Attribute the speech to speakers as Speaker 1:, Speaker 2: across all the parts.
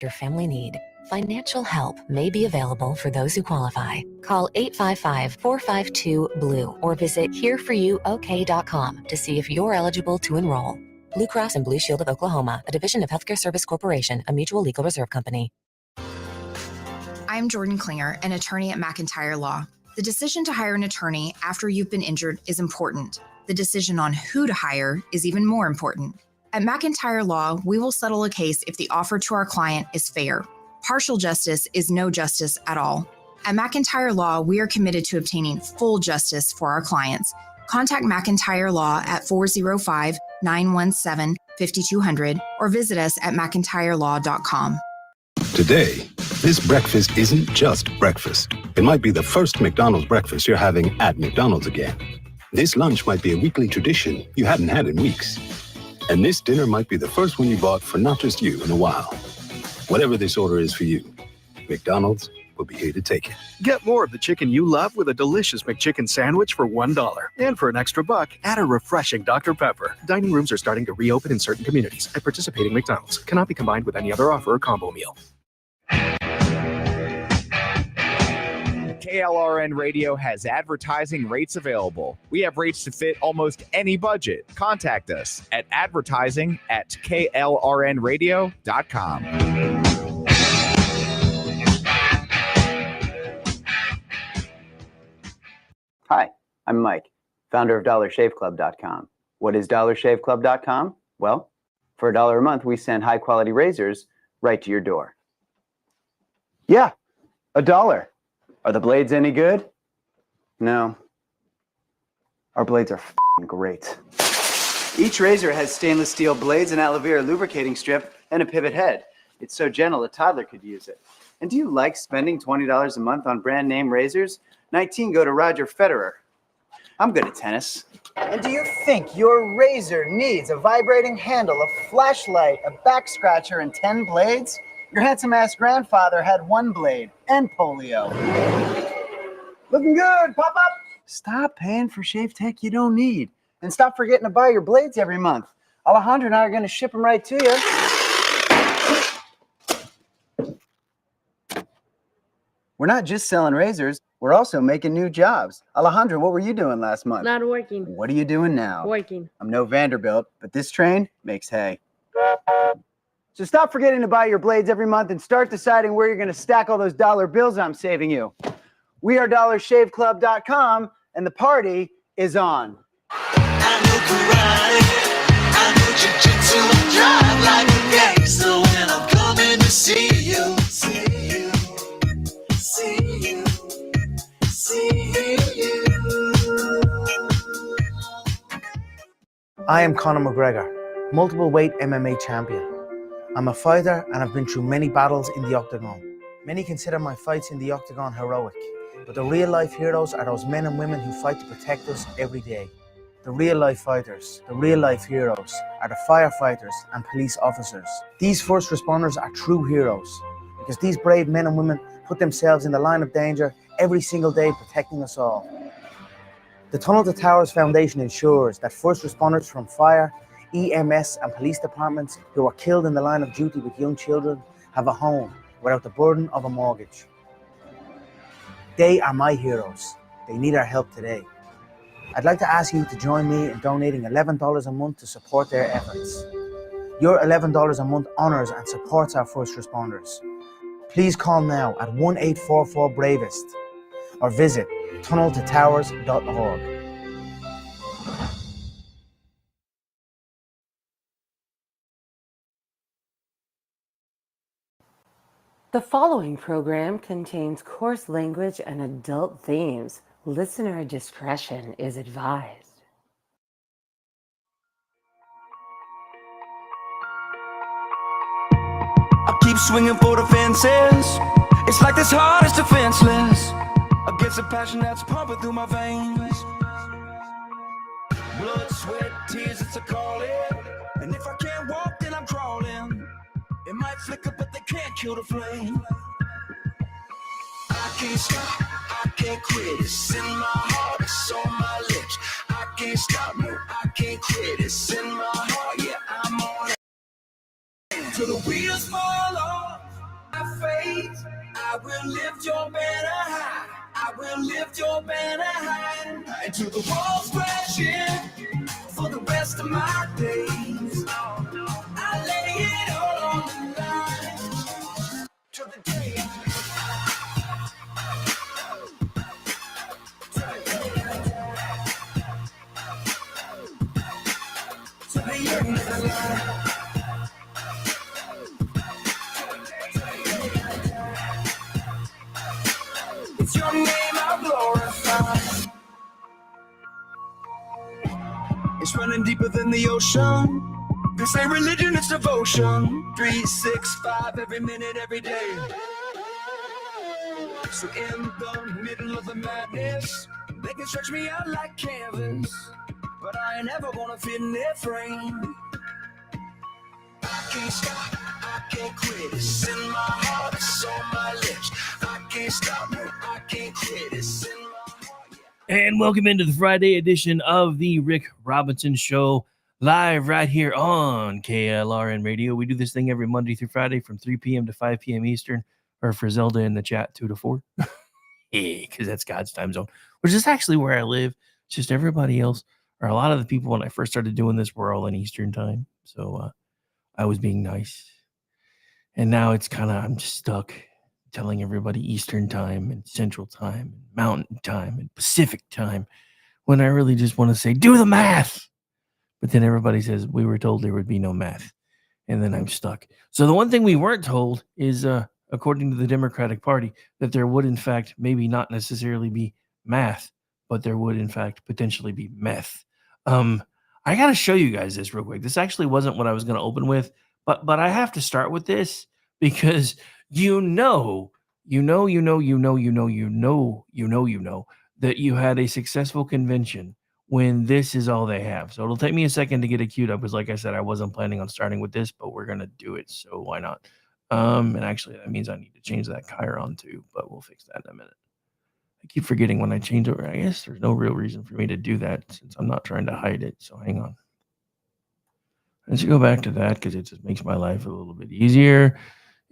Speaker 1: your family need. Financial help may be available for those who qualify. Call 855-452-BLUE or visit hereforyouok.com to see if you're eligible to enroll. Blue Cross and Blue Shield of Oklahoma, a division of Healthcare Service Corporation, a mutual legal reserve company.
Speaker 2: I'm Jordan Klinger, an attorney at McIntyre Law. The decision to hire an attorney after you've been injured is important. The decision on who to hire is even more important. At McIntyre Law, we will settle a case if the offer to our client is fair. Partial justice is no justice at all. At McIntyre Law, we are committed to obtaining full justice for our clients. Contact McIntyre Law at 405-917-5200 or visit us at mcintyrelaw.com.
Speaker 3: Today, this breakfast isn't just breakfast. It might be the first McDonald's breakfast you're having at McDonald's again. This lunch might be a weekly tradition you hadn't had in weeks. And this dinner might be the first one you bought for not just you in a while. Whatever this order is for you, McDonald's will be here to take it.
Speaker 4: Get more of the chicken you love with a delicious McChicken sandwich for $1. And for an extra buck, add a refreshing Dr. Pepper. Dining rooms are starting to reopen in certain communities at participating McDonald's. Cannot be combined with any other offer or combo meal.
Speaker 5: KLRN Radio has advertising rates available. We have rates to fit almost any budget. Contact us at advertising@klrnradio.com.
Speaker 6: Hi, I'm Mike, founder of DollarShaveClub.com. What is DollarShaveClub.com? Well, for $1 a month, we send high-quality razors right to your door. Yeah, $1. Are the blades any good? No. Our blades are f***ing great. Each razor has stainless steel blades, an aloe vera lubricating strip, and a pivot head. It's so gentle a toddler could use it. And do you like spending $20 a month on brand name razors? 19 go to Roger Federer. I'm good at tennis. And do you think your razor needs a vibrating handle, a flashlight, a back scratcher, and 10 blades? Your handsome-ass grandfather had 1 blade and polio. Looking good, Pop-Up! Stop paying for shave tech you don't need. And stop forgetting to buy your blades every month. Alejandro and I are going to ship them right to you. We're not just selling razors. We're also making new jobs. Alejandro, what were you doing last month?
Speaker 7: Not working.
Speaker 6: What are you doing now?
Speaker 7: Working.
Speaker 6: I'm no Vanderbilt, but this train makes hay. So stop forgetting to buy your blades every month and start deciding where you're going to stack all those dollar bills I'm saving you. We are DollarShaveClub.com, and the party is on.
Speaker 8: I know karate, I know jiu-jitsu, I drive like a gangster when I'm coming to see you. See you, see you, see you.
Speaker 9: I am Conor McGregor, multiple weight MMA champion. I'm a fighter and I've been through many battles in the octagon. Many consider my fights in the octagon heroic, but the real life heroes are those men and women who fight to protect us every day. The real life fighters, the real life heroes are the firefighters and police officers. These first responders are true heroes because these brave men and women put themselves in the line of danger every single day protecting us all. The Tunnel to Towers Foundation ensures that first responders from fire, EMS and police departments who are killed in the line of duty with young children have a home without the burden of a mortgage. They are my heroes. They need our help today. I'd like to ask you to join me in donating $11 a month to support their efforts. Your $11 a month honors and supports our first responders. Please call now at 1-844-BRAVEST or visit tunneltotowers.org.
Speaker 10: The following program contains coarse language and adult themes. Listener discretion is advised.
Speaker 8: I keep swinging for the fences. It's like this heart is defenseless against a passion that's pumping through my veins. Blood, sweat, tears, it's a calling. And if I can't walk, then I'm crawling. It might flicker, but they can't kill the flame. I can't stop, I can't quit. It's in my heart, it's on my lips. I can't stop, no, I can't quit. It's in my heart, yeah, I'm on it. Till the wheels fall off, praise. I will lift your banner high. I will lift your banner high. Until the walls crash in for the rest of my days. I lay it all on the line. Till the day till the end of the line. It's your name I glorify. It's running deeper than the ocean. This ain't religion, it's devotion. 3, 6, 5, every minute, every day. So in the middle of the madness, they can stretch me out like canvas, but I ain't ever gonna fit in their frame. I can't stop, I can't quit. It's in my heart, it's on my lips. I can't stop, no, I can't quit. It's in my heart.
Speaker 7: And welcome into the Friday edition of the Rick Robinson Show, live right here on KLRN Radio. We do this thing every Monday through Friday from 3 p.m. to 5 p.m. Eastern, or for Zelda in the chat, 2 to 4. Because that's God's time zone, which is actually where I live. It's just everybody else, or a lot of the people when I first started doing this were all in Eastern time. So I was being nice. And now it's kind of, I'm just stuck telling everybody Eastern time and Central time and Mountain time and Pacific time when I really just want to say, do the math. But then everybody says, we were told there would be no math. And then I'm stuck. So the one thing we weren't told is, according to the Democratic Party, that there would, in fact, maybe not necessarily be math, but there would, in fact, potentially be meth. I got to show you guys this real quick. This actually wasn't what I was going to open with, but I have to start with this because you know that you had a successful convention when this is all they have. So it'll take me a second to get it queued up because, like I said, I wasn't planning on starting with this, but we're going to do it. So why not? And actually, that means I need to change that Chiron too, but we'll fix that in a minute. I keep forgetting when I change over. I guess there's no real reason for me to do that since I'm not trying to hide it. So hang on. Let's go back to that because it just makes my life a little bit easier.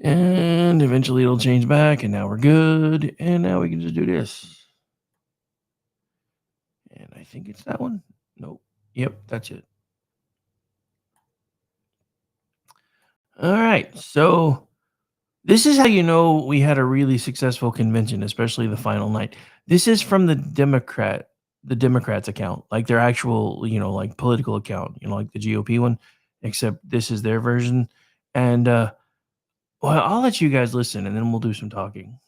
Speaker 7: And eventually it'll change back. And now we're good. And now we can just do this. And I think it's that one. Nope. Yep, that's it. All right. So this is how you know we had a really successful convention, especially the final night. This is from the Democrats account, like their actual, like political account, like the GOP one, except this is their version. And well, I'll let you guys listen and then we'll do some talking.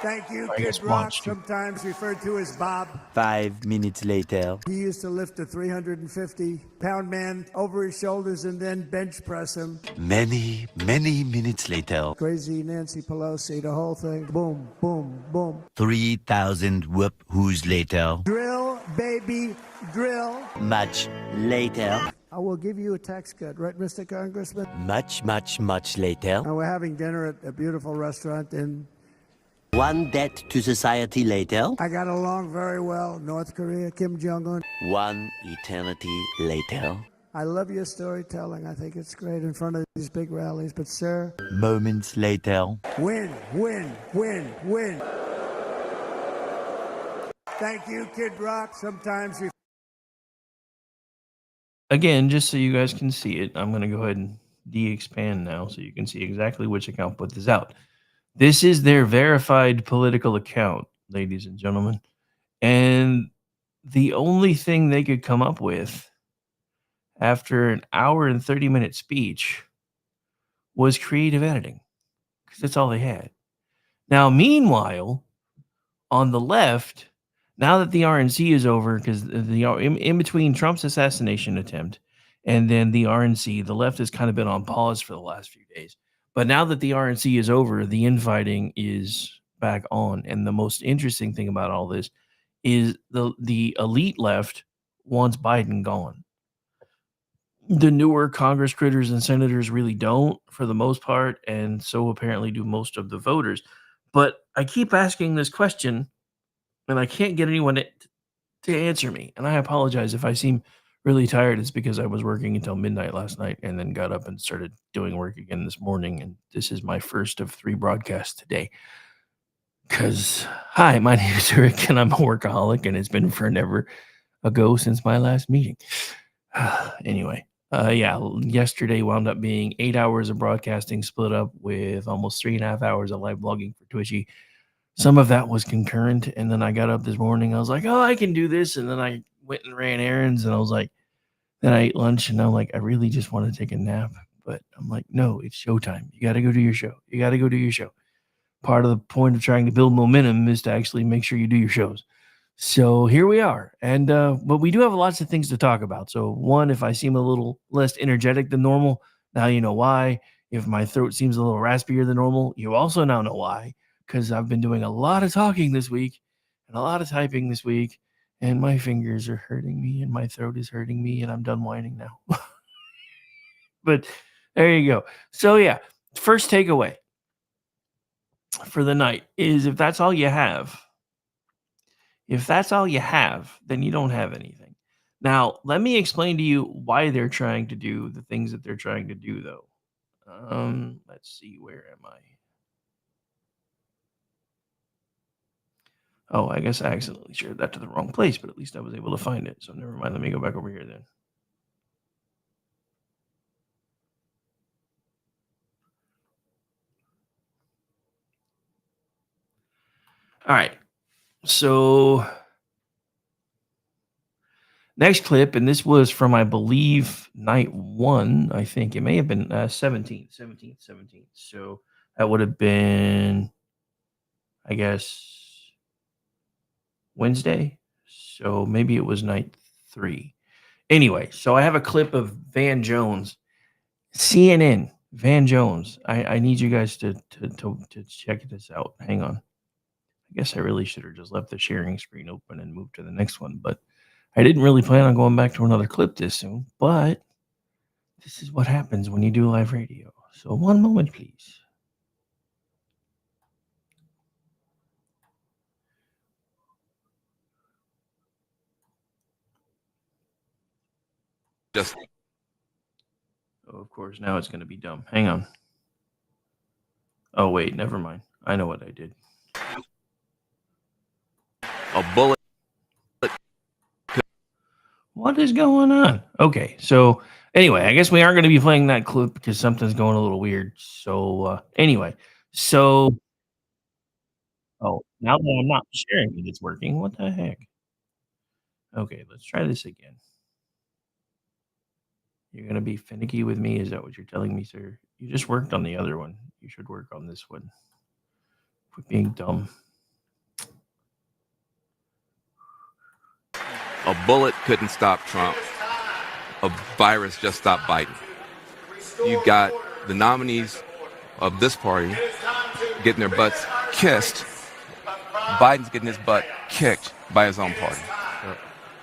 Speaker 11: Thank you, Kid Rock, sometimes referred to as Bob.
Speaker 12: 5 minutes later.
Speaker 11: He used to lift a 350-pound man over his shoulders and then bench press him.
Speaker 12: Many, many minutes later.
Speaker 11: Crazy Nancy Pelosi, the whole thing. Boom, boom, boom.
Speaker 12: 3,000 whoop-whoos later.
Speaker 11: Drill, baby, drill.
Speaker 12: Much later.
Speaker 11: I will give you a tax cut, right, Mr. Congressman?
Speaker 12: Much, much, much later.
Speaker 11: And we're having dinner at a beautiful restaurant in...
Speaker 12: One debt to society later.
Speaker 11: I got along very well. North Korea, Kim Jong-un.
Speaker 12: One eternity later.
Speaker 11: I love your storytelling. I think it's great in front of these big rallies. But, sir...
Speaker 12: Moments later.
Speaker 11: Win, win, win, win. Thank you, Kid Rock. Sometimes you...
Speaker 7: Again, just so you guys can see it, I'm going to go ahead and de-expand now so you can see exactly which account put this out. This is their verified political account, ladies and gentlemen. And the only thing they could come up with after an hour and 30-minute speech was creative editing, because that's all they had. Now, meanwhile, on the left, now that the RNC is over, because in between Trump's assassination attempt and then the RNC, the left has kind of been on pause for the last few days. But now that the RNC is over, the infighting is back on. And the most interesting thing about all this is the elite left wants Biden gone. The newer Congress critters and senators really don't, for the most part, and so apparently do most of the voters. But I keep asking this question, and I can't get anyone to answer me. And I apologize if I seem really tired, it's because I was working until midnight last night and then got up and started doing work again this morning. And this is my first of 3 broadcasts today. Because, hi, my name is Rick and I'm a workaholic, and it's been forever ago since my last meeting. Anyway, yesterday wound up being 8 hours of broadcasting split up with almost 3.5 hours of live blogging for Twitchy. Some of that was concurrent, and then I got up this morning. I was like, oh, I can do this. And then I went and ran errands, and I was like, then I ate lunch, and I'm like, I really just want to take a nap. But I'm like, no, it's showtime. You got to go do your show. You got to go do your show. Part of the point of trying to build momentum is to actually make sure you do your shows. So here we are. And but we do have lots of things to talk about. So one, if I seem a little less energetic than normal, now you know why. If my throat seems a little raspier than normal, you also now know why. Because I've been doing a lot of talking this week and a lot of typing this week, and my fingers are hurting me and my throat is hurting me, and I'm done whining now. But there you go. So yeah, first takeaway for the night is if that's all you have, then you don't have anything. Now, let me explain to you why they're trying to do the things that they're trying to do, though. Let's see, where am I? Oh, I guess I accidentally shared that to the wrong place, but at least I was able to find it. So never mind. Let me go back over here then. All right. So next clip, and this was from, I believe, night 1. I think it may have been 17th. So that would have been, I guess, Wednesday. So maybe it was night 3. Anyway, so I have a clip of Van Jones, CNN, Van Jones. I need you guys to check this out. Hang on. I guess I really should have just left the sharing screen open and moved to the next one, but I didn't really plan on going back to another clip this soon. But this is what happens when you do live radio. So one moment, please. Oh, of course, now it's going to be dumb. Hang on. Oh, wait, never mind. I know what I did.
Speaker 13: A bullet.
Speaker 7: What is going on? Okay, so anyway, I guess we aren't going to be playing that clip because something's going a little weird. So anyway, oh, now that I'm not sharing it, it's working. What the heck? Okay, let's try this again. You're going to be finicky with me? Is that what you're telling me, sir? You just worked on the other one. You should work on this one. Quit being dumb.
Speaker 13: A bullet couldn't stop Trump. A virus just stopped Biden. You've got the nominees of this party getting their butts kissed. Biden's getting his butt kicked by his own party.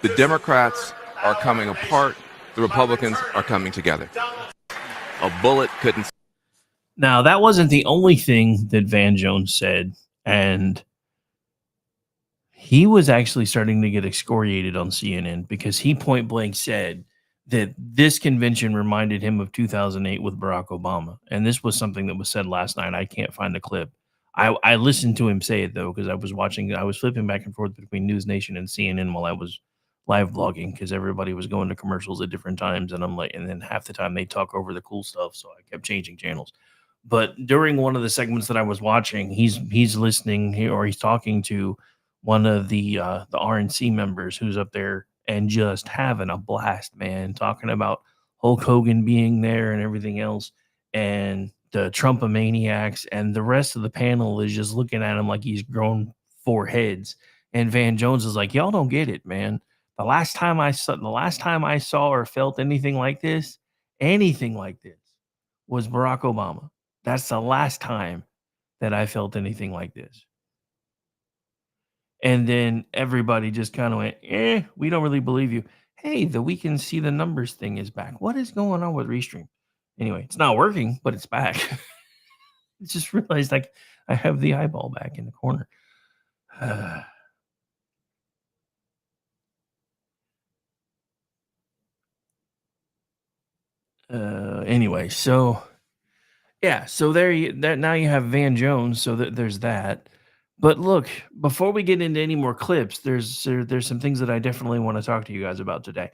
Speaker 13: The Democrats are coming apart. The Republicans are coming together. A bullet couldn't.
Speaker 7: Now, that wasn't the only thing that Van Jones said, and he was actually starting to get excoriated on CNN because he point blank said that this convention reminded him of 2008 with Barack Obama. And this was something that was said last night. I can't find the clip. I listened to him say it, though, because I was flipping back and forth between News Nation and CNN while I was live blogging because everybody was going to commercials at different times. And I'm like, and then half the time they talk over the cool stuff. So I kept changing channels. But during one of the segments that I was watching, he's listening or he's talking to one of the RNC members who's up there and just having a blast, man, talking about Hulk Hogan being there and everything else, and the Trumpomaniacs, and the rest of the panel is just looking at him like he's grown 4 heads. And Van Jones is like, y'all don't get it, man. The last time I saw or felt anything like this was Barack Obama. That's the last time that I felt anything like this. And then everybody just kind of went, we don't really believe you. Hey, the we can see the numbers thing is back. What is going on with Restream? Anyway, it's not working, but it's back. I just realized like I have the eyeball back in the corner. Anyway, so yeah, so now you have Van Jones, so there's that. But look, before we get into any more clips, there's some things that I definitely want to talk to you guys about today.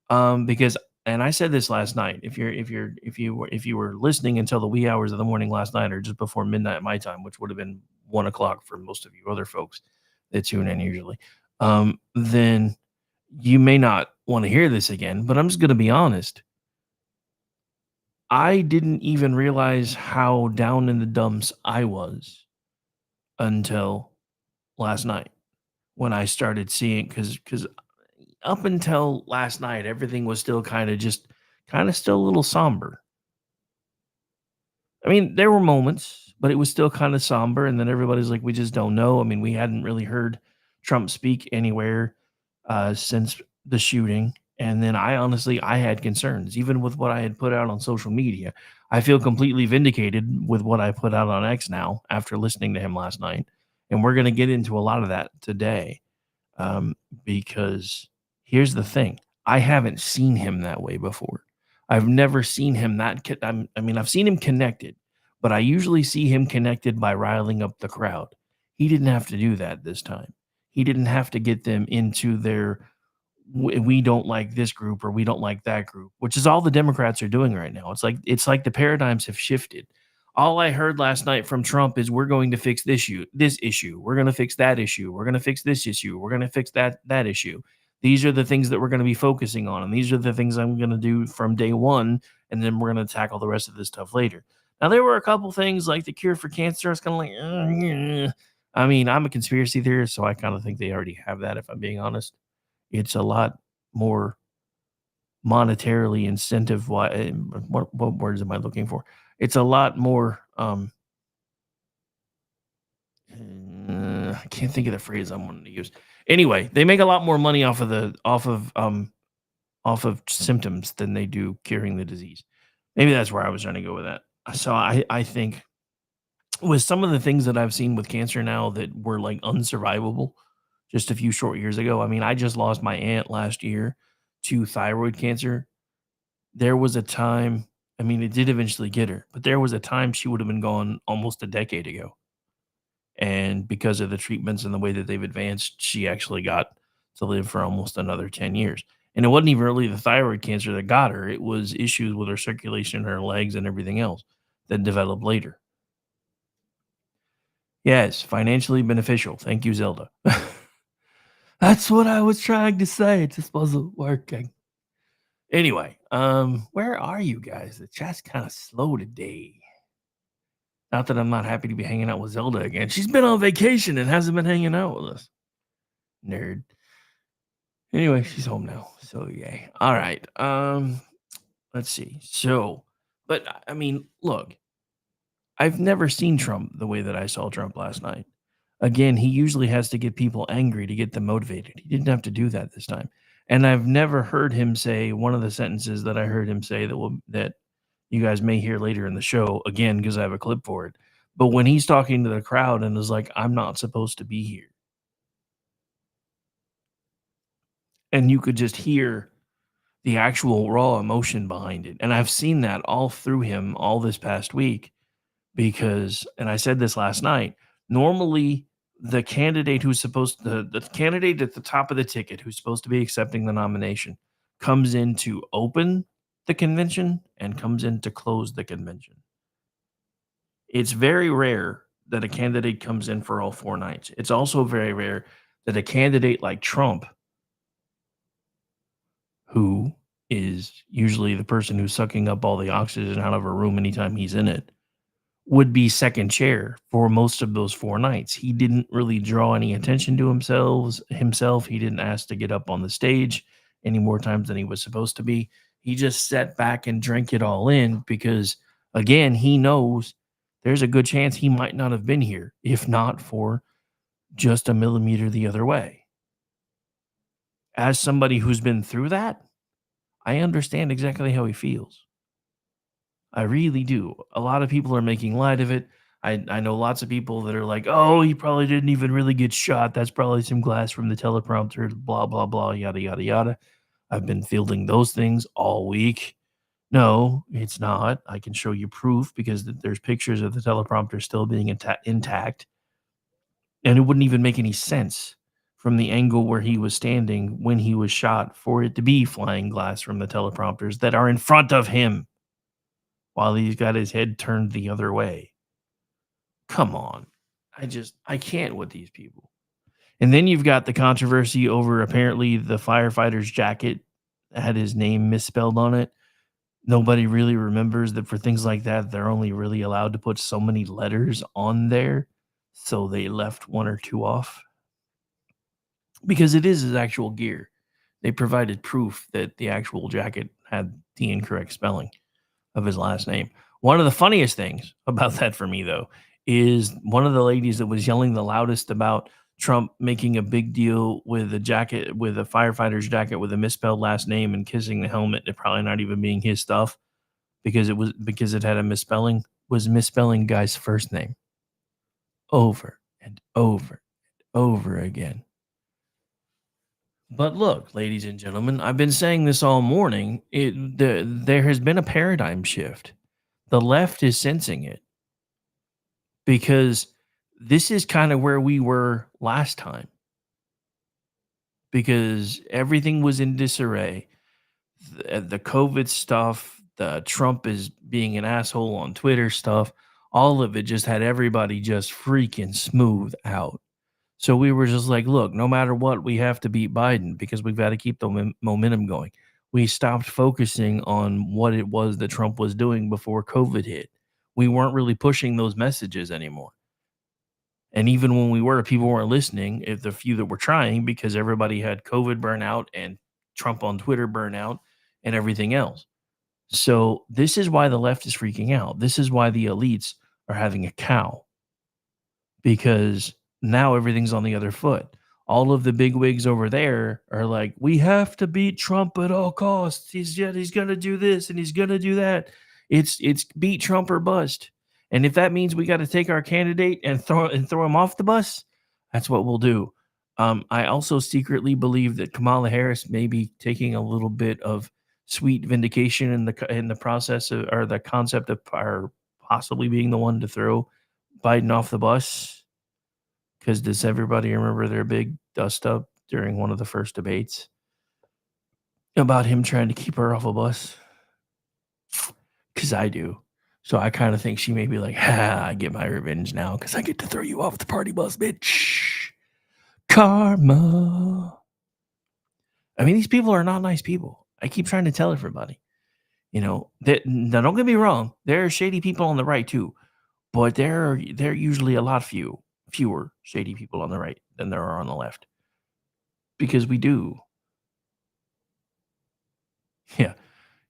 Speaker 7: Because and I said this last night. If you were listening until the wee hours of the morning last night, or just before midnight my time, which would have been 1 o'clock for most of you other folks that tune in usually, then you may not want to hear this again. But I'm just going to be honest. I didn't even realize how down in the dumps I was until last night when I started seeing because up until last night everything was still kind of still a little somber. I mean, there were moments, but it was still kind of somber. And then everybody's like, we just don't know. I mean, we hadn't really heard Trump speak anywhere since the shooting. And then I had concerns, even with what I had put out on social media. I feel completely vindicated with what I put out on X now after listening to him last night. And we're going to get into a lot of that today because here's the thing. I haven't seen him that way before. I've never seen him I've seen him connected, but I usually see him connected by riling up the crowd. He didn't have to do that this time. He didn't have to get them into their we don't like this group or we don't like that group, which is all the Democrats are doing right now. It's like the paradigms have shifted. All I heard last night from Trump is we're going to fix this issue. We're going to fix that issue. We're going to fix this issue. We're going to fix that issue. These are the things that we're going to be focusing on, and these are the things I'm going to do from day one, and then we're going to tackle the rest of this stuff later. Now, there were a couple things like the cure for cancer. I was kind of like, yeah. I mean, I'm a conspiracy theorist, so I kind of think they already have that, if I'm being honest. It's a lot more monetarily incentive. What words am I looking for? It's a lot more. I can't think of the phrase I'm wanting to use. Anyway, they make a lot more money off of symptoms than they do curing the disease. Maybe that's where I was trying to go with that. So I think with some of the things that I've seen with cancer now that were like unsurvivable just a few short years ago. I mean, I just lost my aunt last year to thyroid cancer. There was a time, I mean, it did eventually get her, but there was a time she would have been gone almost a decade ago. And because of the treatments and the way that they've advanced, she actually got to live for almost another 10 years. And it wasn't even really the thyroid cancer that got her. It was issues with her circulation in her legs and everything else that developed later. Yes, financially beneficial. Thank you, Zelda. That's what I was trying to say. It just wasn't working. Anyway, where are you guys? The chat's kind of slow today. Not that I'm not happy to be hanging out with Zelda again. She's been on vacation and hasn't been hanging out with us. Nerd. Anyway, she's home now. So yay. All right. Let's see. So, but I mean, look, I've never seen Trump the way that I saw Trump last night. Again, he usually has to get people angry to get them motivated. He didn't have to do that this time. And I've never heard him say one of the sentences that I heard him say that you guys may hear later in the show, again, because I have a clip for it. But when he's talking to the crowd and is like, I'm not supposed to be here. And you could just hear the actual raw emotion behind it. And I've seen that all through him all this past week because, and I said this last night, normally the candidate the candidate at the top of the ticket who's supposed to be accepting the nomination comes in to open the convention and comes in to close the convention. It's very rare that a candidate comes in for all 4 nights. It's also very rare that a candidate like Trump, who is usually the person who's sucking up all the oxygen out of a room anytime he's in it, would be second chair for most of those 4 nights. He didn't really draw any attention to himself. He didn't ask to get up on the stage any more times than he was supposed to be. He just sat back and drank it all in because, again, he knows there's a good chance he might not have been here if not for just a millimeter the other way. As somebody who's been through that, I understand exactly how he feels. I really do. A lot of people are making light of it. I know lots of people that are like, oh, he probably didn't even really get shot. That's probably some glass from the teleprompter, blah, blah, blah, yada, yada, yada. I've been fielding those things all week. No, it's not. I can show you proof because there's pictures of the teleprompter still being intact. And it wouldn't even make any sense from the angle where he was standing when he was shot for it to be flying glass from the teleprompters that are in front of him while he's got his head turned the other way. Come on. I can't with these people. And then you've got the controversy over apparently the firefighter's jacket had his name misspelled on it. Nobody really remembers that for things like that, they're only really allowed to put so many letters on there. So they left one or two off because it is his actual gear. They provided proof that the actual jacket had the incorrect spelling of his last name. One of the funniest things about that for me, though, is one of the ladies that was yelling the loudest about Trump making a big deal with a jacket, with a firefighter's jacket with a misspelled last name and kissing the helmet, and probably not even being his stuff because it had a misspelling, was misspelling Guy's first name over and over and over again. But look, ladies and gentlemen, I've been saying this all morning. There has been a paradigm shift. The left is sensing it because this is kind of where we were last time. Because everything was in disarray. The COVID stuff, the Trump is being an asshole on Twitter stuff, all of it just had everybody just freaking smooth out. So we were just like, look, no matter what, we have to beat Biden because we've got to keep the momentum going. We stopped focusing on what it was that Trump was doing before COVID hit. We weren't really pushing those messages anymore. And even when we were, people weren't listening, if the few that were trying, because everybody had COVID burnout and Trump on Twitter burnout and everything else. So this is why the left is freaking out. This is why the elites are having a cow. Because now everything's on the other foot. All of the big wigs over there are like, we have to beat Trump at all costs. He's going to do this and he's going to do that. It's beat Trump or bust. And if that means we got to take our candidate and throw him off the bus, that's what we'll do. I also secretly believe that Kamala Harris may be taking a little bit of sweet vindication in the process of, or the concept of possibly being the one to throw Biden off the bus. Because does everybody remember their big dust up during one of the first debates about him trying to keep her off a bus? Because I do. So I kind of think she may be like, I get my revenge now because I get to throw you off the party bus, bitch. Karma. I mean, these people are not nice people. I keep trying to tell everybody. Now don't get me wrong. There are shady people on the right too. But there are usually a lot fewer shady people on the right than there are on the left. Because we do.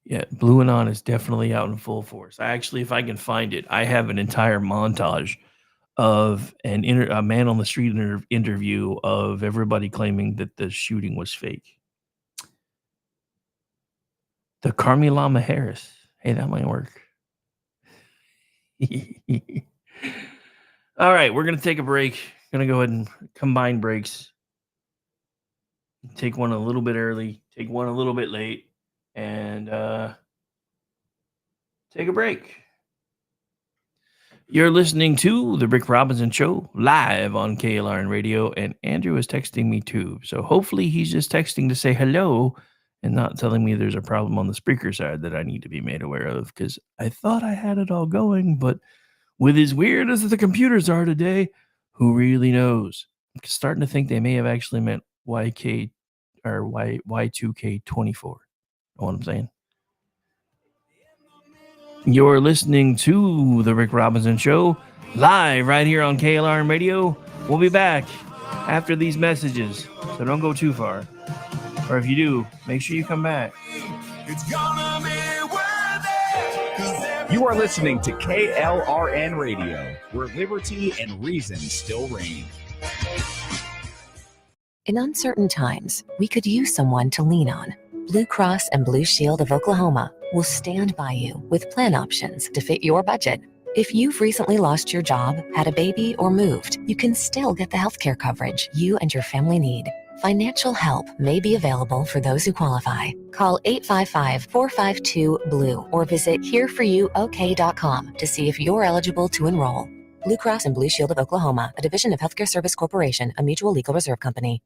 Speaker 7: Yeah, Blue Anon is definitely out in full force. If I can find it, I have an entire montage of a man on the street interview of everybody claiming that the shooting was fake. The Kamala Harris. Hey, that might work. All right, we're going to take a break. Going to go ahead and combine breaks. Take one a little bit early, take one a little bit late, and take a break. You're listening to The Rick Robinson Show live on KLRNRadio, and Andrew is texting me too. So hopefully he's just texting to say hello and not telling me there's a problem on the speaker side that I need to be made aware of, because I thought I had it all going, but with as weird as the computers are today, who really knows? I'm starting to think they may have actually meant YK or Y2K24. Know what I'm saying? You're listening to The Rick Robinson Show live right here on KLRN Radio. We'll be back after these messages, so don't go too far. Or if you do, make sure you come back.
Speaker 5: You are listening to KLRN Radio, where liberty and reason still reign.
Speaker 1: In uncertain times, we could use someone to lean on. Blue Cross and Blue Shield of Oklahoma will stand by you with plan options to fit your budget. If you've recently lost your job, had a baby, or moved, you can still get the healthcare coverage you and your family need. Financial help may be available for those who qualify. Call 855-452-BLUE or visit hereforyouok.com to see if you're eligible to enroll. Blue Cross and Blue Shield of Oklahoma, a division of Healthcare Service Corporation, a mutual legal reserve company.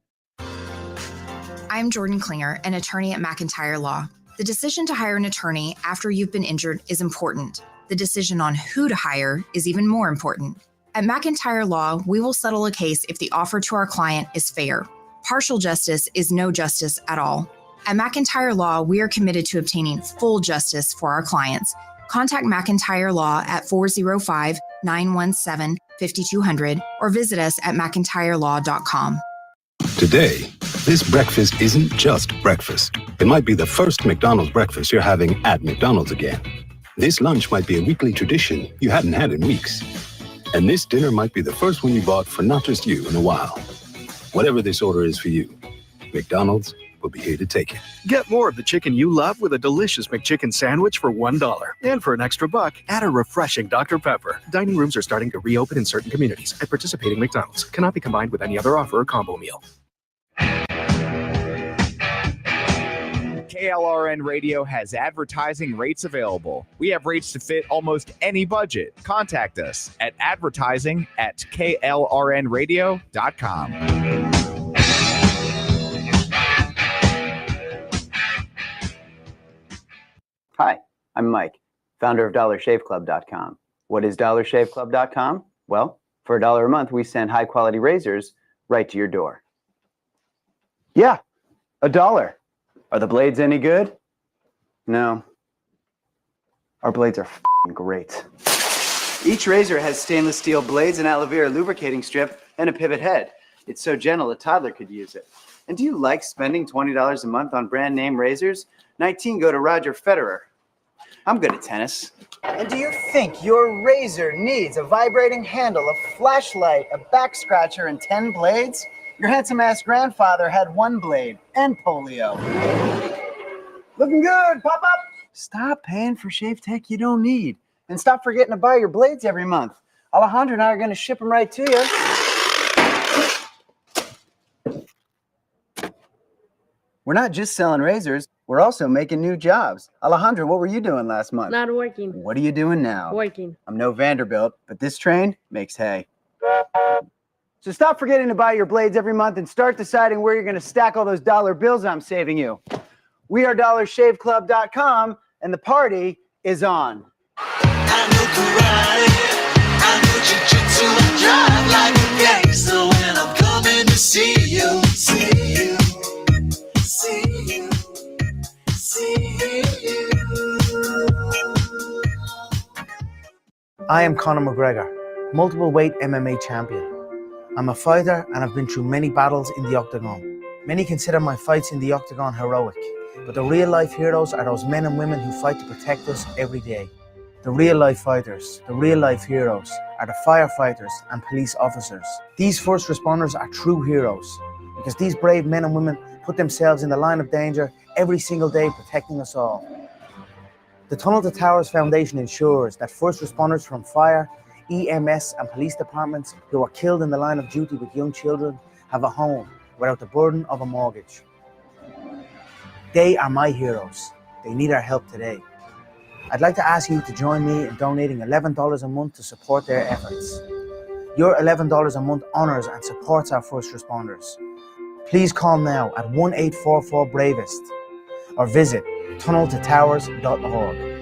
Speaker 2: I'm Jordan Klinger, an attorney at McIntyre Law. The decision to hire an attorney after you've been injured is important. The decision on who to hire is even more important. At McIntyre Law, we will settle a case if the offer to our client is fair. Partial justice is no justice at all. At McIntyre Law, we are committed to obtaining full justice for our clients. Contact McIntyre Law at 405-917-5200 or visit us at mcintyrelaw.com.
Speaker 3: Today, this breakfast isn't just breakfast. It might be the first McDonald's breakfast you're having at McDonald's again. This lunch might be a weekly tradition you hadn't had in weeks. And this dinner might be the first one you bought for not just you in a while. Whatever this order is for you, McDonald's will be here to take it.
Speaker 4: Get more of the chicken you love with a delicious McChicken sandwich for $1. And for an extra buck, add a refreshing Dr. Pepper. Dining rooms are starting to reopen in certain communities. At participating McDonald's, cannot be combined with any other offer or combo meal.
Speaker 5: KLRN Radio has advertising rates available. We have rates to fit almost any budget. Contact us at advertising@klrnradio.com.
Speaker 6: Hi, I'm Mike, founder of DollarShaveClub.com. What is DollarShaveClub.com? Well, for $1 a month, we send high-quality razors right to your door. Yeah, $1. Are the blades any good? No. Our blades are f***ing great. Each razor has stainless steel blades, an aloe vera lubricating strip, and a pivot head. It's so gentle a toddler could use it. And do you like spending $20 a month on brand name razors? 19 go to Roger Federer. I'm good at tennis. And do you think your razor needs a vibrating handle, a flashlight, a back scratcher, and 10 blades? Your handsome-ass grandfather had 1 blade and polio. Looking good, Pop-Up! Stop paying for shave tech you don't need. And stop forgetting to buy your blades every month. Alejandro and I are going to ship them right to you. We're not just selling razors. We're also making new jobs. Alejandro, what were you doing last month?
Speaker 14: Not working.
Speaker 6: What are you doing now?
Speaker 14: Working.
Speaker 6: I'm no Vanderbilt, but this train makes hay. So stop forgetting to buy your blades every month and start deciding where you're going to stack all those dollar bills I'm saving you. We are DollarShaveClub.com, and the party is on.
Speaker 8: I know karate, I know jiu-jitsu, I drive like a gangster when I'm coming to see you, see you, see you, see you.
Speaker 9: I am Conor McGregor, multiple weight MMA champion. I'm a fighter and I've been through many battles in the octagon. Many consider my fights in the octagon heroic, but the real life heroes are those men and women who fight to protect us every day. The real life fighters, the real life heroes are the firefighters and police officers. These first responders are true heroes because these brave men and women put themselves in the line of danger every single day protecting us all. The Tunnel to Towers Foundation ensures that first responders from fire, EMS and police departments who are killed in the line of duty with young children have a home without the burden of a mortgage. They are my heroes. They need our help today. I'd like to ask you to join me in donating $11 a month to support their efforts. Your $11 a month honors and supports our first responders. Please call now at 1-844-BRAVEST or visit tunneltotowers.org.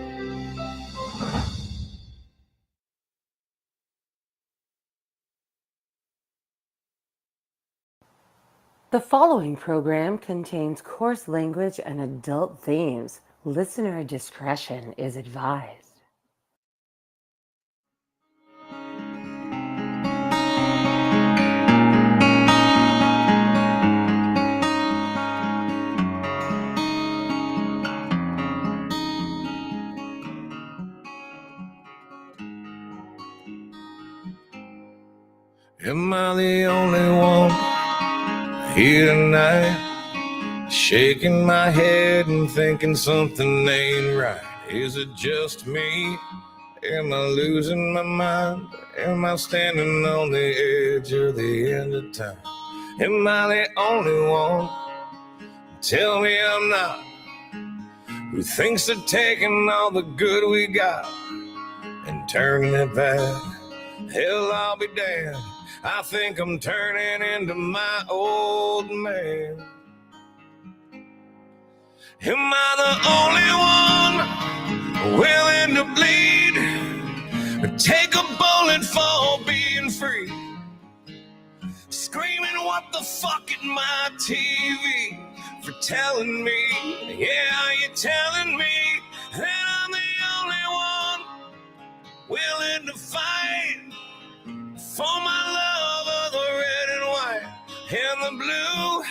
Speaker 10: The following program contains coarse language and adult themes. Listener discretion is advised.
Speaker 15: Am I the only one here tonight, shaking my head and thinking something ain't right? Is it just me? Am I losing my mind? Am I standing on the edge of the end of time? Am I the only one? Tell me I'm not. Who thinks of taking all the good we got and turning it back? Hell, I'll be damned. I think I'm turning into my old man. Am I the only one willing to bleed? Or take a bullet for being free? Screaming what the fuck at my TV for telling me, yeah, you're telling me that I'm the only one willing to fight for my love of the red and white and the blue.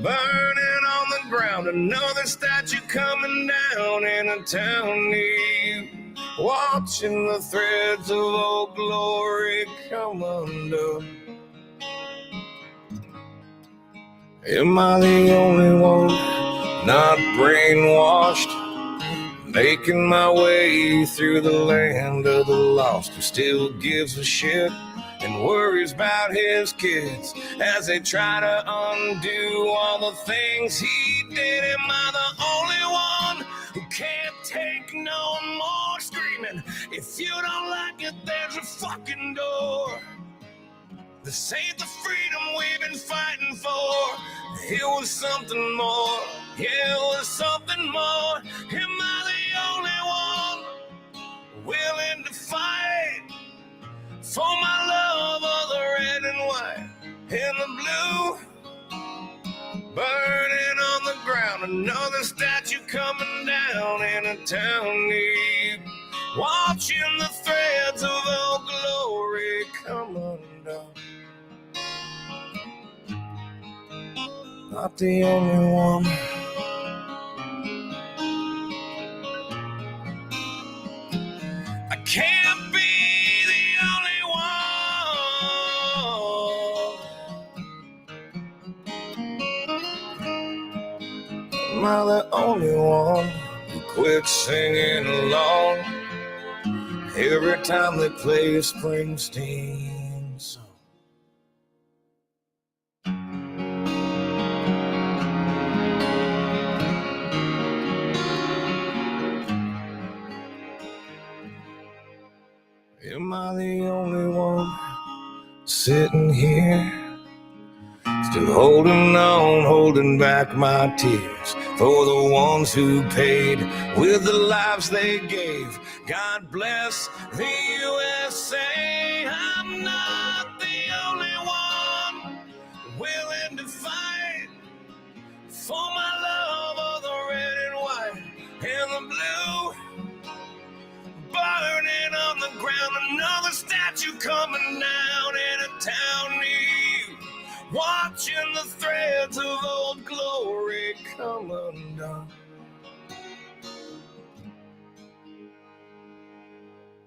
Speaker 15: Burning on the ground, another statue coming down in a town near you. Watching the threads of old glory come undone. Am I the only one not brainwashed? Making my way through the land of the lost, who still gives a shit and worries about his kids as they try to undo all the things he did. Am I the only one who can't take no more screaming? If you don't like it, there's a fucking door. This ain't the freedom we've been fighting for. It was something more. Yeah, it was something more. Am I the only one willing to fight for my love of the red and white and the blue? Burning on the ground, another statue coming down in a town near you. Watching the threads of old glory come undone. Not the only one. I can't be the only one. Am I the only one who quit singing along every time they play a Springsteen song? Am I the only one sitting here, still holding on, holding back my tears for the ones who paid with the lives they gave? God bless the USA. I'm not the only one willing to fight for my love of the red and white and the blue. Burning on the ground, another statue coming down in a town near you. Watching the threads of old glory come undone.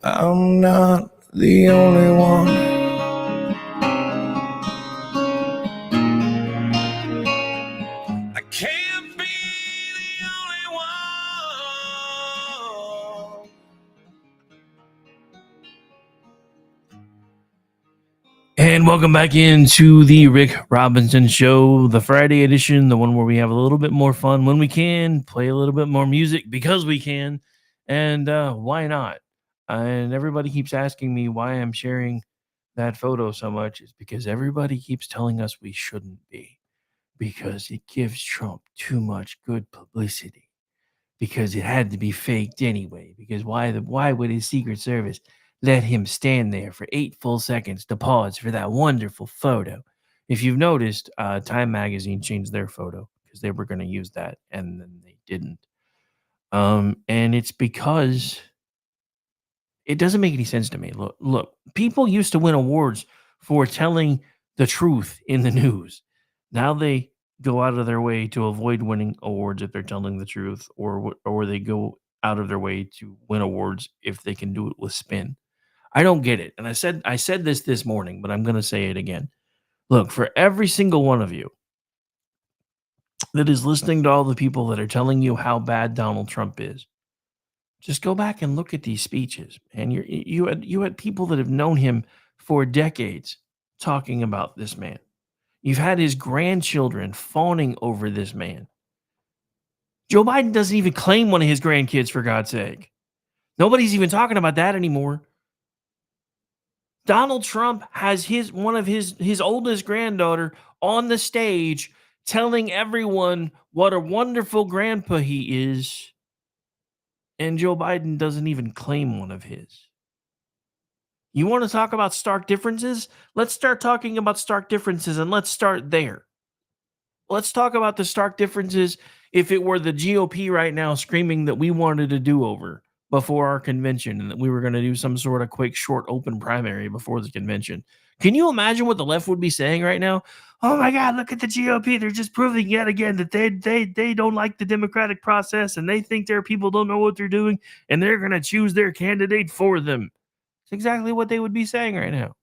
Speaker 15: I'm not the only one. I can't be the only one.
Speaker 7: And welcome back into the Rick Robinson Show, the Friday edition, the one where we have a little bit more fun when we can, play a little bit more music because we can, and why not? And everybody keeps asking me why I'm sharing that photo so much. Is because everybody keeps telling us we shouldn't be, because it gives Trump too much good publicity, because it had to be faked anyway, because why would his Secret Service let him stand there for 8 full seconds to pause for that wonderful photo? If you've noticed, Time Magazine changed their photo because they were going to use that, and then they didn't. And it's because it doesn't make any sense to me. Look, people used to win awards for telling the truth in the news. Now they go out of their way to avoid winning awards if they're telling the truth, or they go out of their way to win awards if they can do it with spin. I don't get it. And I said this morning, but I'm going to say it again. Look, for every single one of you that is listening to all the people that are telling you how bad Donald Trump is, just go back and look at these speeches. And you had people that have known him for decades talking about this man. You've had his grandchildren fawning over this man. Joe Biden doesn't even claim one of his grandkids, for God's sake. Nobody's even talking about that anymore. Donald Trump has one of his oldest granddaughter on the stage telling everyone what a wonderful grandpa he is, and Joe Biden doesn't even claim one of his. You want to talk about stark differences? Let's start talking about stark differences, and let's start there. Let's talk about the stark differences if it were the GOP right now screaming that we wanted a do-over before our convention and that we were going to do some sort of quick, short, open primary before the convention. Can you imagine what the left would be saying right now? Oh my God, look at the GOP. They're just proving yet again that they don't like the democratic process and they think their people don't know what they're doing and they're going to choose their candidate for them. It's exactly what they would be saying right now.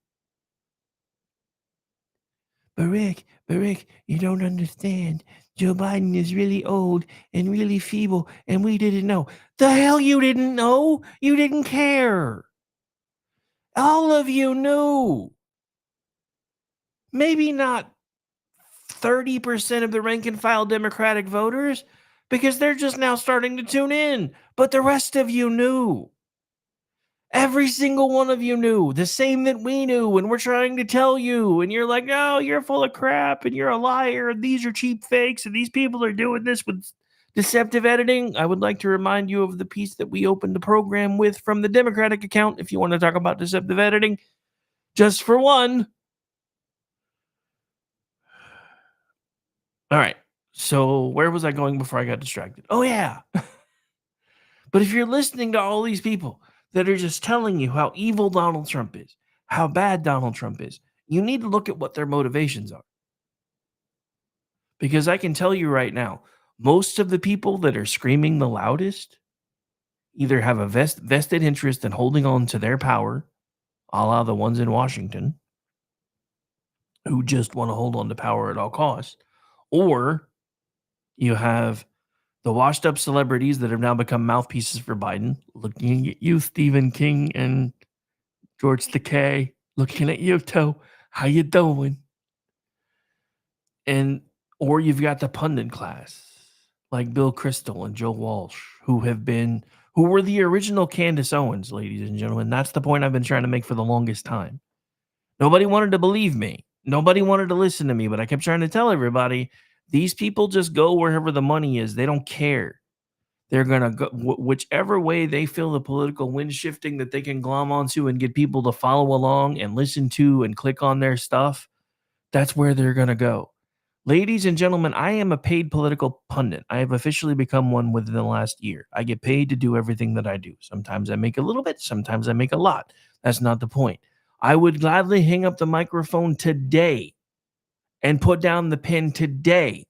Speaker 7: But Rick, you don't understand. Joe Biden is really old and really feeble, and we didn't know. The hell you didn't know? You didn't care. All of you knew. Maybe not 30% of the rank and file Democratic voters, because they're just now starting to tune in. But the rest of you knew. Every single one of you knew, the same that we knew, and we're trying to tell you, and you're like, no, you're full of crap, and you're a liar, and these are cheap fakes, and these people are doing this with deceptive editing. I would like to remind you of the piece that we opened the program with from the Democratic account, if you want to talk about deceptive editing, just for one. All right, so where was I going before I got distracted? Oh, yeah. But if you're listening to all these people that are just telling you how evil Donald Trump is, how bad Donald Trump is, you need to look at what their motivations are. Because I can tell you right now, most of the people that are screaming the loudest either have a vested interest in holding on to their power, a la the ones in Washington, who just want to hold on to power at all costs, or you have the washed up celebrities that have now become mouthpieces for Biden, looking at you, Stephen King and George Takei, looking at you, Toe. How you doing? Or you've got the pundit class, like Bill Kristol and Joe Walsh, who were the original Candace Owens, ladies and gentlemen. That's the point I've been trying to make for the longest time. Nobody wanted to believe me. Nobody wanted to listen to me, but I kept trying to tell everybody, these people just go wherever the money is. They don't care. They're going to go whichever way they feel the political wind shifting that they can glom onto and get people to follow along and listen to and click on their stuff. That's where they're going to go. Ladies and gentlemen, I am a paid political pundit. I have officially become one within the last year. I get paid to do everything that I do. Sometimes I make a little bit. Sometimes I make a lot. That's not the point. I would gladly hang up the microphone today and put down the pen today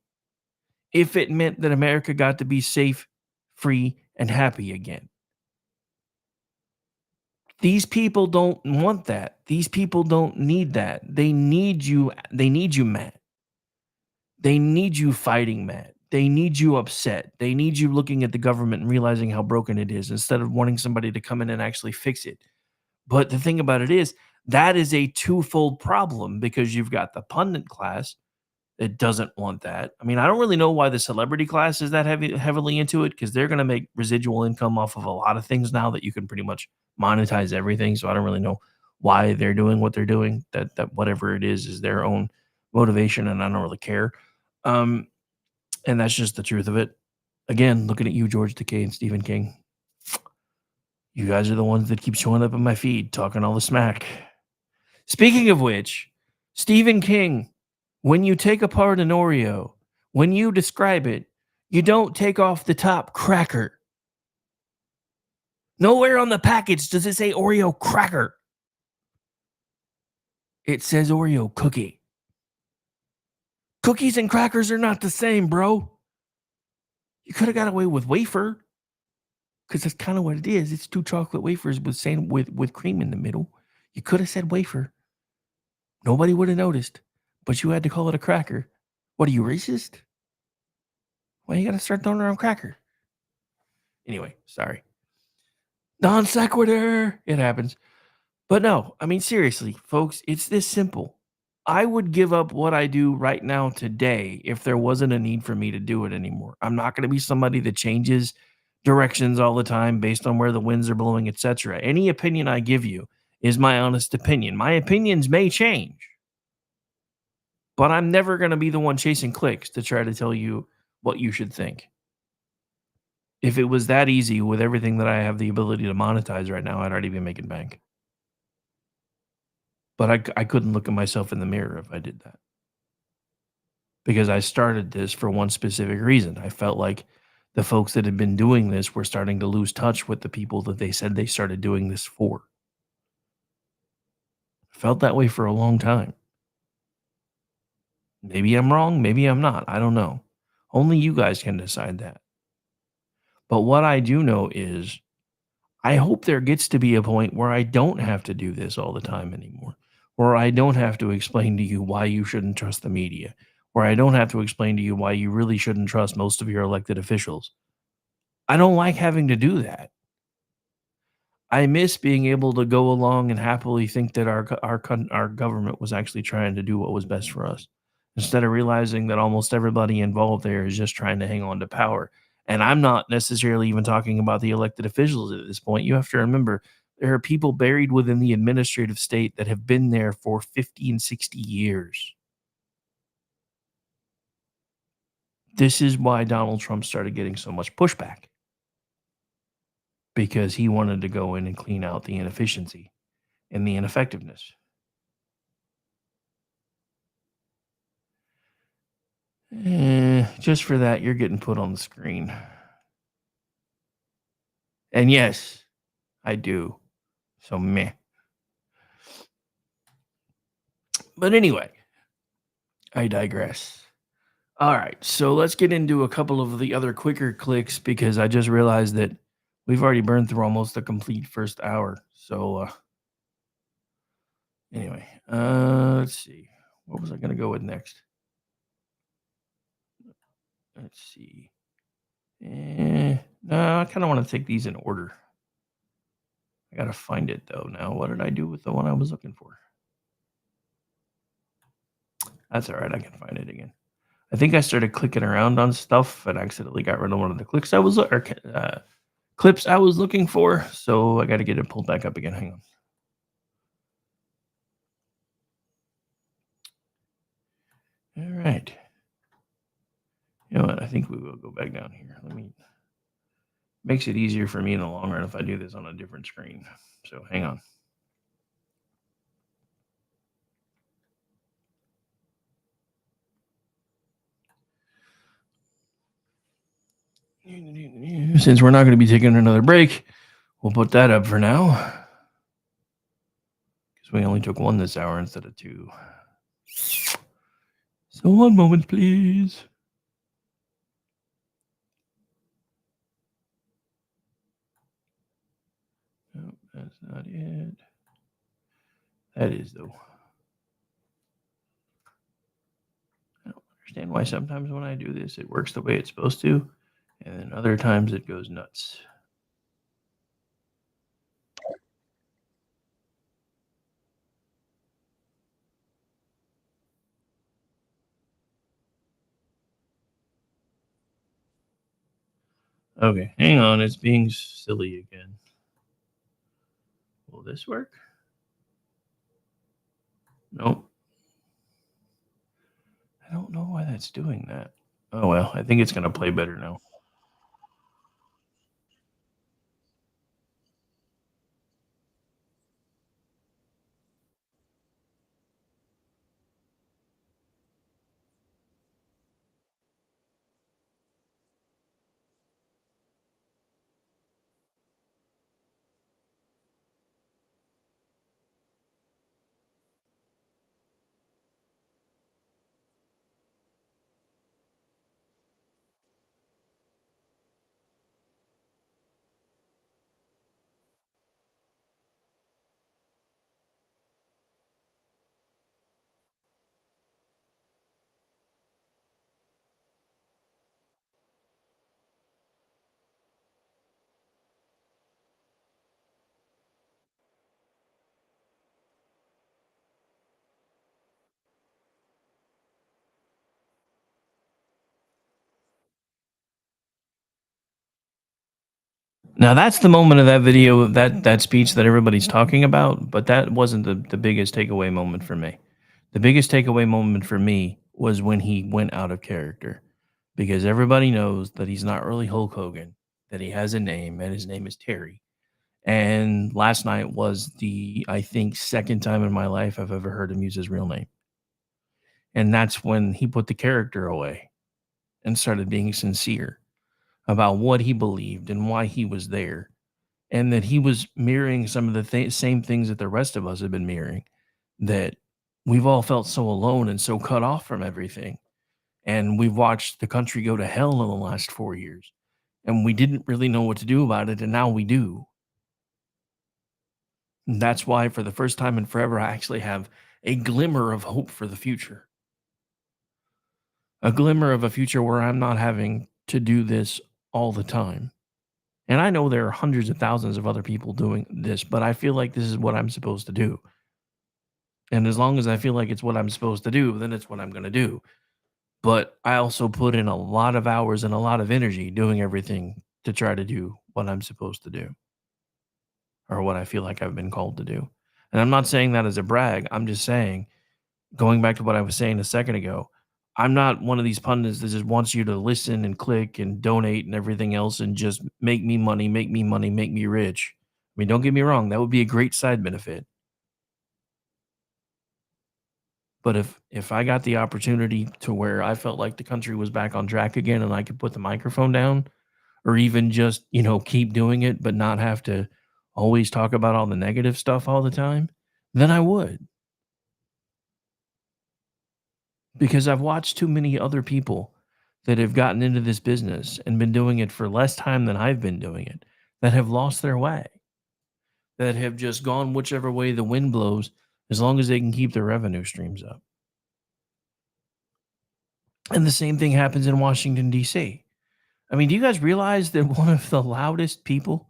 Speaker 7: if it meant that America got to be safe, free, and happy again. These people don't want that. These people don't need that. They need you. They need you mad. They need you fighting mad. They need you upset. They need you looking at the government and realizing how broken it is instead of wanting somebody to come in and actually fix it. But the thing about it is, that is a twofold problem, because you've got the pundit class that doesn't want that. I mean, I don't really know why the celebrity class is that heavily into it, because they're going to make residual income off of a lot of things now that you can pretty much monetize everything. So I don't really know why they're doing what they're doing. That whatever it is their own motivation, and I don't really care. And that's just the truth of it. Again, looking at you, George Takei and Stephen King. You guys are the ones that keep showing up in my feed talking all the smack. Speaking of which, Stephen King, when you take apart an Oreo, when you describe it, you don't take off the top cracker. Nowhere on the package does it say Oreo cracker. It says Oreo cookie. Cookies and crackers are not the same, bro. You could have got away with wafer, because that's kind of what it is. It's 2 chocolate wafers with cream in the middle. You could have said wafer. Nobody would have noticed, but you had to call it a cracker. What are you, racist? Why you got to start throwing around cracker? Anyway, sorry. Non sequitur. It happens. But no, I mean, seriously, folks, it's this simple. I would give up what I do right now today if there wasn't a need for me to do it anymore. I'm not going to be somebody that changes directions all the time based on where the winds are blowing, etc. Any opinion I give you is my honest opinion. My opinions may change, but I'm never going to be the one chasing clicks to try to tell you what you should think. If it was that easy with everything that I have the ability to monetize right now, I'd already be making bank. But I couldn't look at myself in the mirror if I did that. Because I started this for one specific reason. I felt like the folks that had been doing this were starting to lose touch with the people that they said they started doing this for. I felt that way for a long time. Maybe I'm wrong, maybe I'm not. I don't know. Only you guys can decide that. But what I do know is I hope there gets to be a point where I don't have to do this all the time anymore, where I don't have to explain to you why you shouldn't trust the media, where I don't have to explain to you why you really shouldn't trust most of your elected officials. I don't like having to do that. I miss being able to go along and happily think that our government was actually trying to do what was best for us, instead of realizing that almost everybody involved there is just trying to hang on to power. And I'm not necessarily even talking about the elected officials at this point. You have to remember there are people buried within the administrative state that have been there for 50 and 60 years. This is why Donald Trump started getting so much pushback, because he wanted to go in and clean out the inefficiency and the ineffectiveness. Just for that, you're getting put on the screen. And yes, I do. So meh. But anyway, I digress. All right, so let's get into a couple of the other quicker clicks, because I just realized that we've already burned through almost a complete first hour. So anyway, let's see. What was I going to go with next? Let's see. No, I kind of want to take these in order. I got to find it, though, now. What did I do with the one I was looking for? That's all right. I can find it again. I think I started clicking around on stuff and accidentally got rid of one of the clips I was looking for. So I got to get it pulled back up again. Hang on. All right. You know what? I think we will go back down here. Makes it easier for me in the long run if I do this on a different screen. So hang on. Since we're not going to be taking another break, we'll put that up for now, because we only took one this hour instead of two. So one moment, please. No, that's not it. That is, though. I don't understand why sometimes when I do this, it works the way it's supposed to, and then other times it goes nuts. Okay, hang on. It's being silly again. Will this work? Nope. I don't know why that's doing that. Oh, well, I think it's going to play better now. Now that's the moment of that video, that speech that everybody's talking about, but that wasn't the biggest takeaway moment for me. The biggest takeaway moment for me was when he went out of character, because everybody knows that he's not really Hulk Hogan, that he has a name, and his name is Terry. And last night was the, I think, second time in my life I've ever heard him use his real name. And that's when he put the character away and started being sincere about what he believed and why he was there. And that he was mirroring some of the same things that the rest of us have been mirroring, that we've all felt so alone and so cut off from everything. And we've watched the country go to hell in the last 4 years. And we didn't really know what to do about it. And now we do. And that's why, for the first time in forever, I actually have a glimmer of hope for the future. A glimmer of a future where I'm not having to do this all the time. And I know there are hundreds of thousands of other people doing this, but I feel like this is what I'm supposed to do. And as long as I feel like it's what I'm supposed to do, then it's what I'm going to do. But I also put in a lot of hours and a lot of energy doing everything to try to do what I'm supposed to do, or what I feel like I've been called to do. And I'm not saying that as a brag. I'm just saying, going back to what I was saying a second ago, I'm not one of these pundits that just wants you to listen and click and donate and everything else and just make me money, make me money, make me rich. I mean, don't get me wrong, that would be a great side benefit. But if I got the opportunity to where I felt like the country was back on track again and I could put the microphone down, or even just, keep doing it but not have to always talk about all the negative stuff all the time, then I would. Because I've watched too many other people that have gotten into this business and been doing it for less time than I've been doing it, that have lost their way, that have just gone whichever way the wind blows, as long as they can keep their revenue streams up. And the same thing happens in Washington, D.C. I mean, do you guys realize that one of the loudest people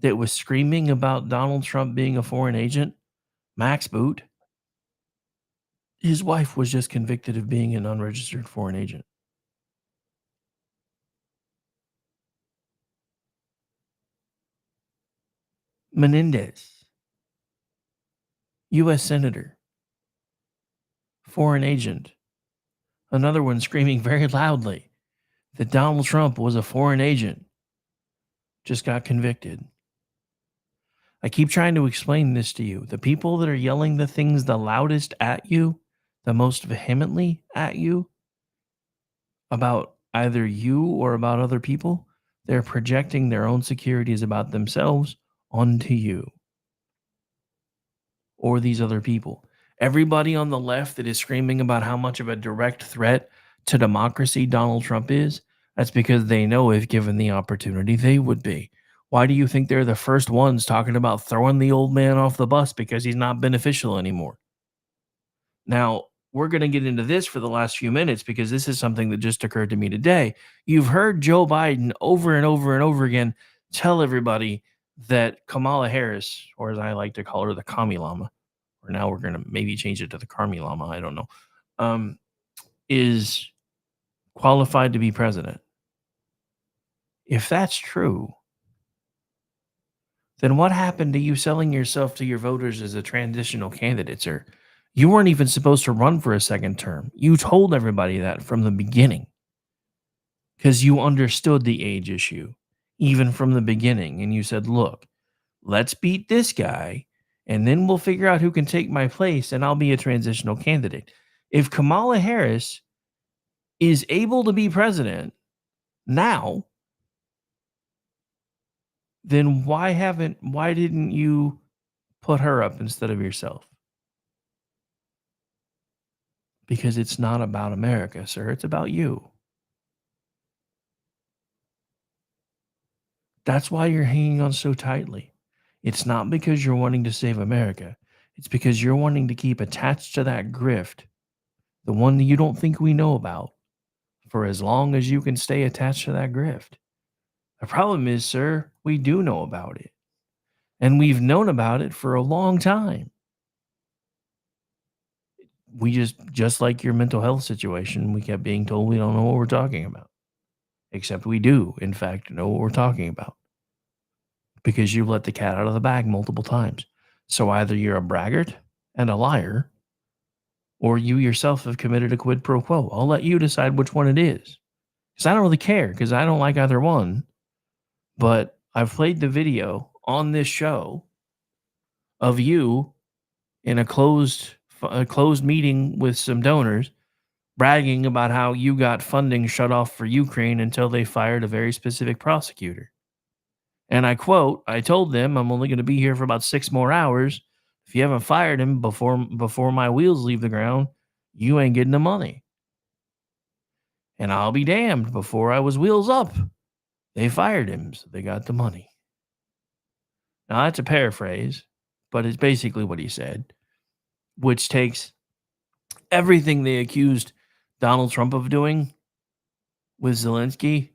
Speaker 7: that was screaming about Donald Trump being a foreign agent, Max Boot, his wife was just convicted of being an unregistered foreign agent. Menendez, U.S. Senator, foreign agent. Another one screaming very loudly that Donald Trump was a foreign agent, just got convicted. I keep trying to explain this to you. The people that are yelling the things the loudest at you, the most vehemently at you, about either you or about other people, they're projecting their own securities about themselves onto you or these other people. Everybody on the left that is screaming about how much of a direct threat to democracy Donald Trump is, that's because they know if given the opportunity, they would be. Why do you think they're the first ones talking about throwing the old man off the bus because he's not beneficial anymore? Now, we're going to get into this for the last few minutes because this is something that just occurred to me today. You've heard Joe Biden over and over and over again tell everybody that Kamala Harris, or as I like to call her, the Kami Lama, or now we're going to maybe change it to the Carmi Lama, I don't know, is qualified to be president. If that's true, then what happened to you selling yourself to your voters as a transitional candidate, sir? You weren't even supposed to run for a second term. You told everybody that from the beginning because you understood the age issue, even from the beginning. And you said, look, let's beat this guy, and then we'll figure out who can take my place, and I'll be a transitional candidate. If Kamala Harris is able to be president now, then why didn't you put her up instead of yourself? Because it's not about America, sir. It's about you. That's why you're hanging on so tightly. It's not because you're wanting to save America. It's because you're wanting to keep attached to that grift, the one that you don't think we know about, for as long as you can stay attached to that grift. The problem is, sir, we do know about it. And we've known about it for a long time. We just like your mental health situation, we kept being told we don't know what we're talking about. Except we do, in fact, know what we're talking about. because you let the cat out of the bag multiple times. So either you're a braggart and a liar, or you yourself have committed a quid pro quo. I'll let you decide which one it is. Because I don't really care, because I don't like either one. But I've played the video on this show of you in a closed meeting with some donors bragging about how you got funding shut off for Ukraine until they fired a very specific prosecutor. And I quote, I told them I'm only going to be here for about 6 more hours. If you haven't fired him before my wheels leave the ground, you ain't getting the money. And I'll be damned, before I was wheels up, they fired him, so they got the money. Now, that's a paraphrase, but it's basically what he said, which takes everything they accused Donald Trump of doing with Zelensky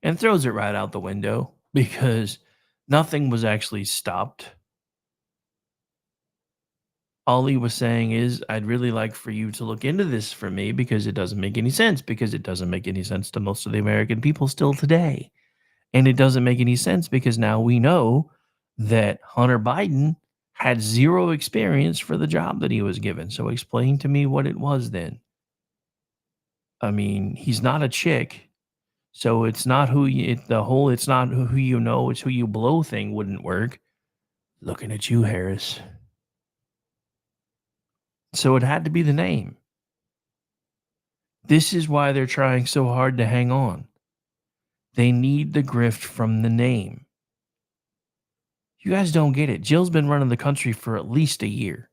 Speaker 7: and throws it right out the window, because nothing was actually stopped. All he was saying is, I'd really like for you to look into this for me, because it doesn't make any sense, because it doesn't make any sense to most of the American people still today. And it doesn't make any sense because now we know that Hunter Biden had zero experience for the job that he was given. So explain to me what it was then. I mean, he's not a chick. So it's not it's not who you know, it's who you blow thing wouldn't work. Looking at you, Harris. So it had to be the name. This is why they're trying so hard to hang on. They need the grift from the name. You guys don't get it. Jill's been running the country for at least a year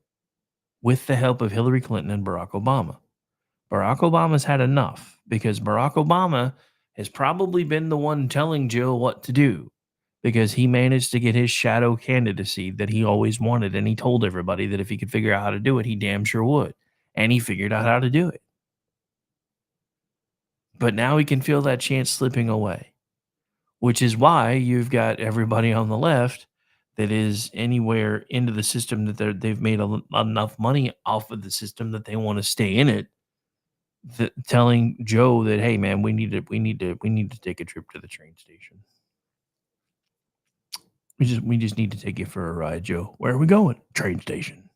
Speaker 7: with the help of Hillary Clinton and Barack Obama. Barack Obama's had enough, because Barack Obama has probably been the one telling Jill what to do, because he managed to get his shadow candidacy that he always wanted, and he told everybody that if he could figure out how to do it, he damn sure would. And he figured out how to do it. But now he can feel that chance slipping away, which is why you've got everybody on the left that is anywhere into the system that they've made enough money off of the system that they want to stay in it, telling Joe that, hey man, we need to take a trip to the train station. We just need to take you for a ride, Joe. Where are we going? Train station.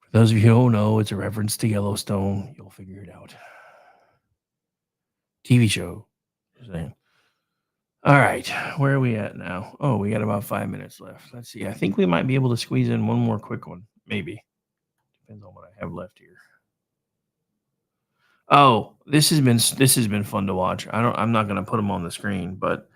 Speaker 7: For those of you who don't know, it's a reference to Yellowstone. You'll figure it out. TV show. Just saying. All right, where are we at now? Oh, we got about 5 minutes left. Let's see. I think we might be able to squeeze in one more quick one. Maybe. Depends on what I have left here. Oh, this has been fun to watch. I'm not going to put them on the screen, but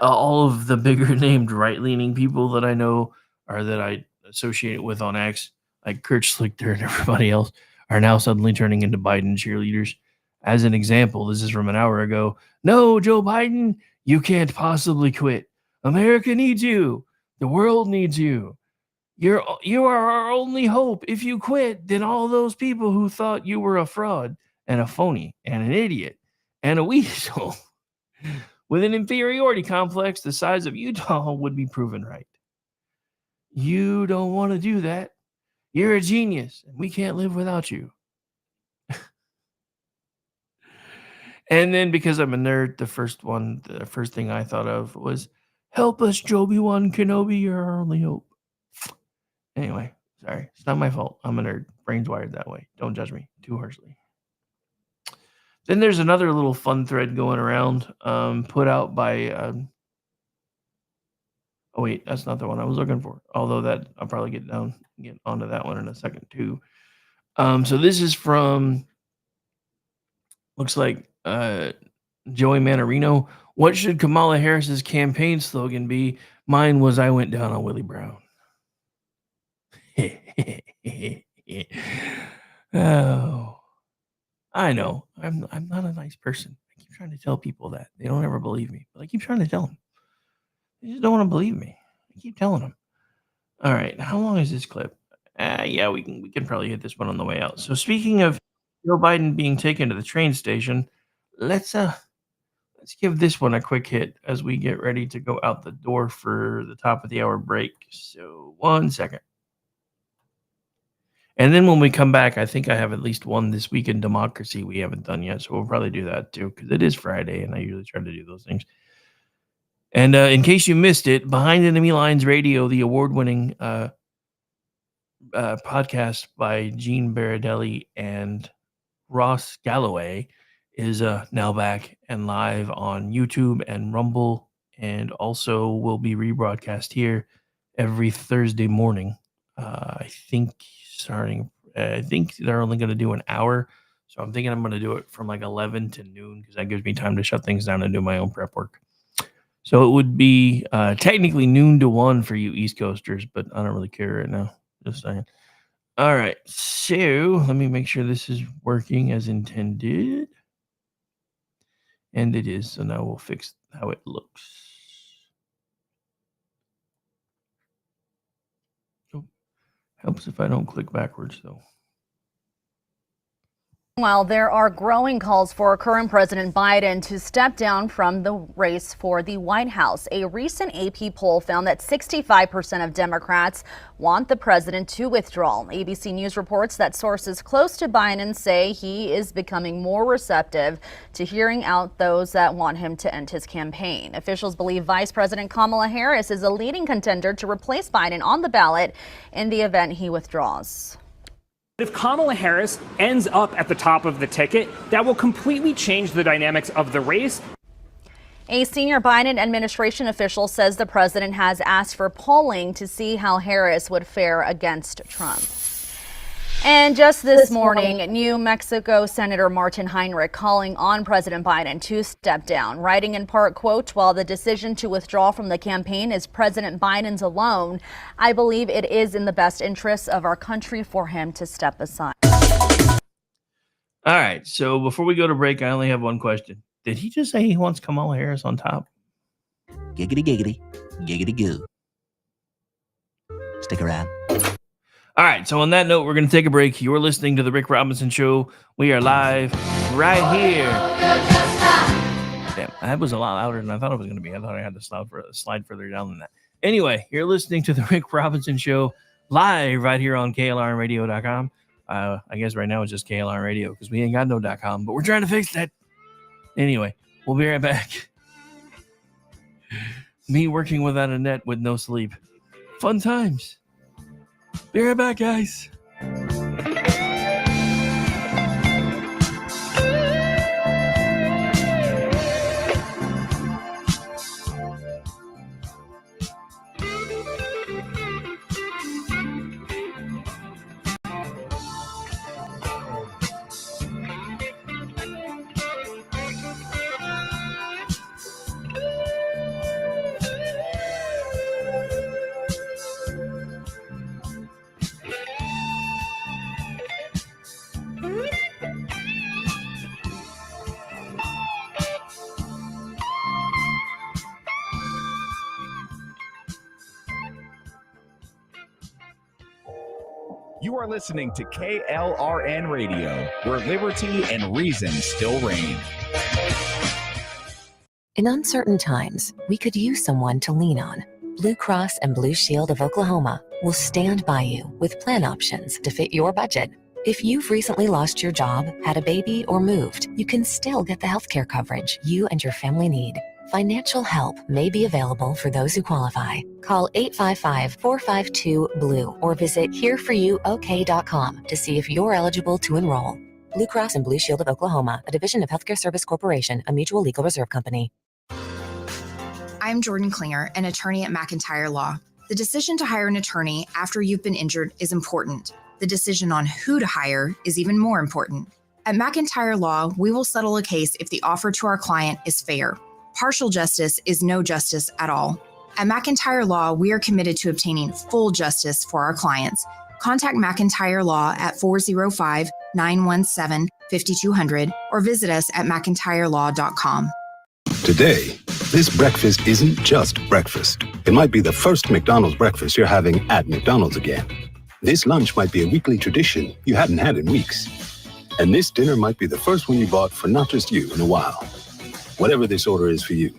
Speaker 7: all of the bigger named right-leaning people that I know, or that I associate with on X, like Kurt Schlichter and everybody else, are now suddenly turning into Biden cheerleaders. As an example, this is from an hour ago. No, Joe Biden, you can't possibly quit. America needs you. The world needs you. You are our only hope. If you quit, then all those people who thought you were a fraud and a phony and an idiot and a weasel with an inferiority complex the size of Utah would be proven right. You don't want to do that. You're a genius, and we can't live without you. And then, because I'm a nerd, the first thing I thought of was, help us, Joby-Wan Kenobi, you're our only hope. Anyway, sorry. It's not my fault. I'm a nerd. Brain's wired that way. Don't judge me too harshly. Then there's another little fun thread going around, put out by... oh, wait, that's not the one I was looking for. Although that I'll probably get onto that one in a second, too. So this is from... looks like Joey Manarino. What should Kamala Harris's campaign slogan be? Mine was, I went down on Willie Brown. Oh, I know. I'm not a nice person. I keep trying to tell people that. They don't ever believe me. But I keep trying to tell them. They just don't want to believe me. I keep telling them. All right. How long is this clip? Yeah, we can probably hit this one on the way out. So speaking of Joe Biden being taken to the train station, let's give this one a quick hit as we get ready to go out the door for the top of the hour break. So 1 second. And then when we come back, I think I have at least one This Week in Democracy we haven't done yet. So we'll probably do that too, because it is Friday and I usually try to do those things. And in case you missed it, Behind Enemy Lines Radio, the award-winning podcast by Gene Baradelli and Ross Galloway, is now back and live on YouTube and Rumble, and also will be rebroadcast here every Thursday morning. I think they're only going to do an hour, so I'm thinking I'm going to do it from like 11 to noon because that gives me time to shut things down and do my own prep work. So it would be technically noon to 1 for you East Coasters, but I don't really care right now. Just saying. All right, so let me make sure this is working as intended. And it is, so now we'll fix how it looks. Oh, helps if I don't click backwards, though.
Speaker 14: While there are growing calls for current President Biden to step down from the race for the White House, a recent AP poll found that 65% of Democrats want the president to withdraw. ABC News reports that sources close to Biden say he is becoming more receptive to hearing out those that want him to end his campaign. Officials believe Vice President Kamala Harris is a leading contender to replace Biden on the ballot in the event he withdraws.
Speaker 16: If Kamala Harris ends up at the top of the ticket, that will completely change the dynamics of the race.
Speaker 14: A senior Biden administration official says the president has asked for polling to see how Harris would fare against Trump. And just this morning, New Mexico Senator Martin Heinrich calling on President Biden to step down, writing in part, quote, "While the decision to withdraw from the campaign is President Biden's alone, I believe it is in the best interests of our country for him to step aside."
Speaker 7: All right, so before we go to break, I only have one question. Did he just say he wants Kamala Harris on top?
Speaker 12: Giggity, giggity, giggity goo. Stick around.
Speaker 7: All right, so on that note, we're going to take a break. You're listening to The Rick Robinson Show. We are live right here. Damn, that was a lot louder than I thought it was going to be. I thought I had to slide further down than that. Anyway, you're listening to The Rick Robinson Show live right here on KLRNRadio.com. I guess right now it's just KLRN Radio because we ain't got no .com, but we're trying to fix that. Anyway, we'll be right back. Me working without a net with no sleep. Fun times. Be right back, guys.
Speaker 5: You are listening to KLRN Radio, where liberty and reason still reign.
Speaker 1: In uncertain times, we could use someone to lean on. Blue Cross and Blue Shield of Oklahoma will stand by you with plan options to fit your budget. If you've recently lost your job, had a baby, or moved, you can still get the healthcare coverage you and your family need. Financial help may be available for those who qualify. Call 855-452-BLUE or visit hereforyouok.com to see if you're eligible to enroll. Blue Cross and Blue Shield of Oklahoma, a division of Healthcare Service Corporation, a mutual legal reserve company.
Speaker 2: I'm Jordan Klinger, an attorney at McIntyre Law. The decision to hire an attorney after you've been injured is important. The decision on who to hire is even more important. At McIntyre Law, we will settle a case if the offer to our client is fair. Partial justice is no justice at all. At McIntyre Law, we are committed to obtaining full justice for our clients. Contact McIntyre Law at 405-917-5200 or visit us at mcintyrelaw.com.
Speaker 3: Today, this breakfast isn't just breakfast. It might be the first McDonald's breakfast you're having at McDonald's again. This lunch might be a weekly tradition you hadn't had in weeks. And this dinner might be the first one you bought for not just you in a while. Whatever this order is for you,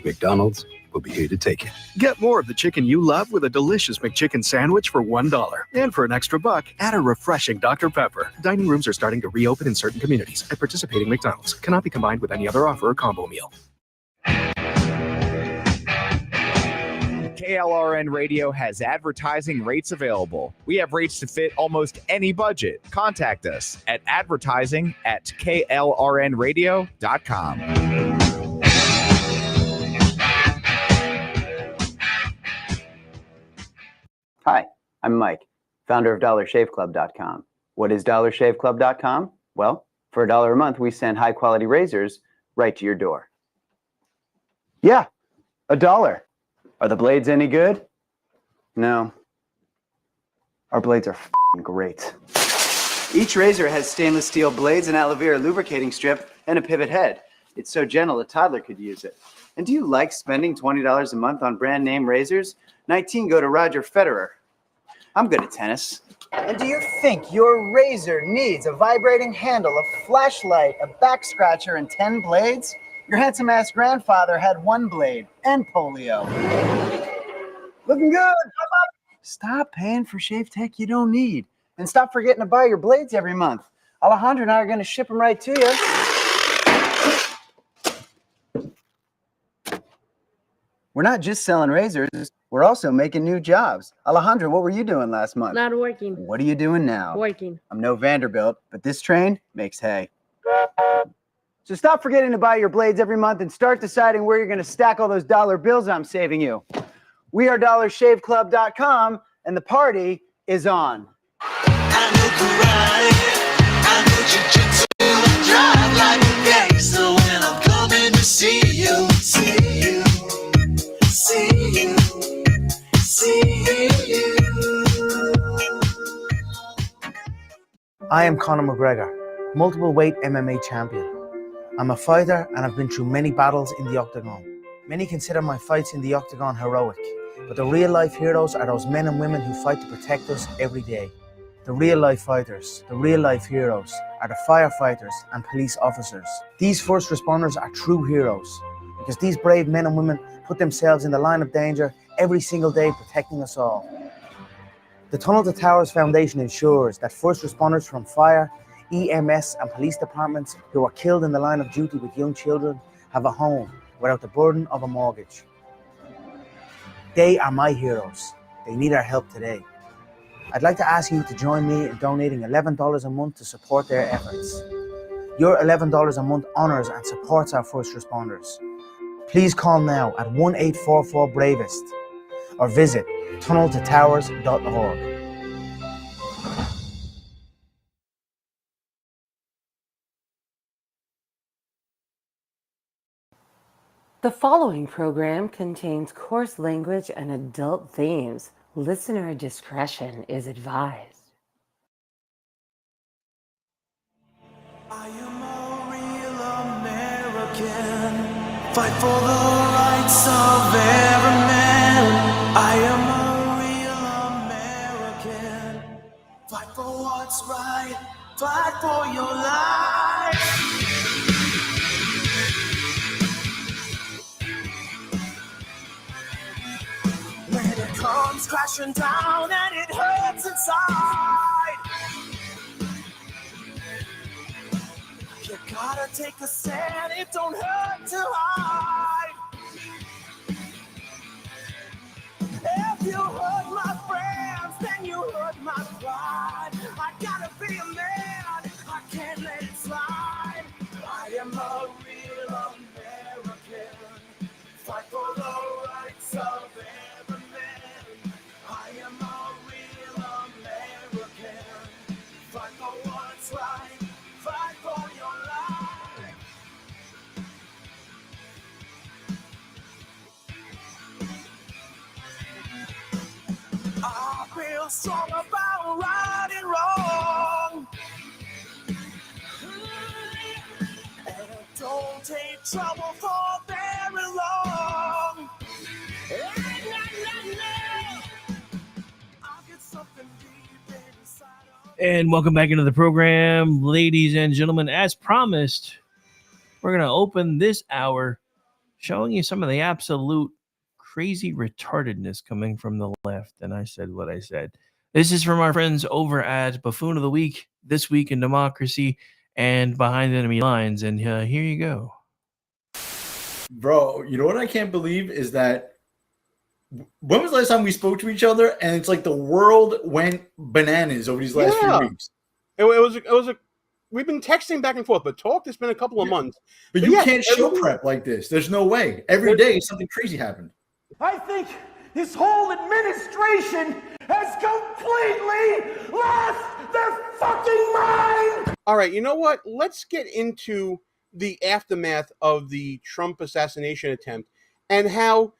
Speaker 3: McDonald's will be here to take it.
Speaker 4: Get more of the chicken you love with a delicious McChicken sandwich for $1. And for an extra buck, add a refreshing Dr. Pepper. Dining rooms are starting to reopen in certain communities at participating McDonald's. Cannot be combined with any other offer or combo meal.
Speaker 5: KLRN Radio has advertising rates available. We have rates to fit almost any budget. Contact us at advertising@klrnradio.com.
Speaker 6: Hi, I'm Mike, founder of DollarShaveClub.com. What is DollarShaveClub.com? Well, for $1 a month, we send high-quality razors right to your door. Yeah, $1. Are the blades any good? No. Our blades are f***ing great. Each razor has stainless steel blades, an aloe vera lubricating strip, and a pivot head. It's so gentle a toddler could use it. And do you like spending $20 a month on brand name razors? 19 go to Roger Federer. I'm good at tennis. And do you think your razor needs a vibrating handle, a flashlight, a back scratcher, and 10 blades? Your handsome-ass grandfather had 1 blade and polio. Looking good. Come up. Stop paying for shave tech you don't need. And stop forgetting to buy your blades every month. Alejandro and I are going to ship them right to you. We're not just selling razors. We're also making new jobs. Alejandro, what were you doing last month?
Speaker 17: Not working.
Speaker 6: What are you doing now?
Speaker 17: Working.
Speaker 6: I'm no Vanderbilt, but this train makes hay. So stop forgetting to buy your blades every month and start deciding where you're going to stack all those dollar bills I'm saving you. We are DollarShaveClub.com, and the party is on.
Speaker 8: I know karate, I know jiu-jitsu, I drive like a gangster when I'm coming to see you, see you, see you, see you.
Speaker 9: I am Conor McGregor, multiple weight MMA champion. I'm a fighter and I've been through many battles in the octagon. Many consider my fights in the octagon heroic, but the real life heroes are those men and women who fight to protect us every day. The real life fighters, the real life heroes are the firefighters and police officers. These first responders are true heroes because these brave men and women put themselves in the line of danger every single day protecting us all. The Tunnel to Towers Foundation ensures that first responders from fire, EMS and police departments who are killed in the line of duty with young children have a home without the burden of a mortgage. They are my heroes. They need our help today. I'd like to ask you to join me in donating $11 a month to support their efforts. Your $11 a month honors and supports our first responders. Please call now at 1-844-BRAVEST or visit tunneltotowers.org.
Speaker 10: The following program contains coarse language and adult themes. Listener discretion is advised.
Speaker 8: I am a real American. Fight for the rights of every man. I am a real American. Fight for what's right. Fight for your life. When it comes crashing down and it hurts inside, you gotta take a stand, it don't hurt to hide. If you hurt my friends, then you hurt my pride. I gotta be a man, I can't let it slide. I am a real American. Fight for the rights of every man. I am a real American. Fight for what's right. Fight for your life. I feel strong about right and wrong. And don't take trouble for very long. I'll get something deep inside of
Speaker 7: And welcome back into the program, ladies and gentlemen. As promised, we're going to open this hour showing you some of the absolute crazy retardedness coming from the left. And I said what I said. This is from our friends over at Buffoon of the Week, This Week in Democracy, and Behind Enemy Lines. And here you go.
Speaker 18: Bro, you know what I can't believe is that
Speaker 17: when was the last time we spoke to each other? And it's like the world went bananas over these last few weeks.
Speaker 18: It was a. We've been texting back and forth, but it's been a couple of months.
Speaker 17: But you can't show prep like this. There's no way. Every day something crazy happened.
Speaker 19: I think this whole administration has completely lost their fucking mind.
Speaker 18: All right, you know what? Let's get into the aftermath of the Trump assassination attempt and how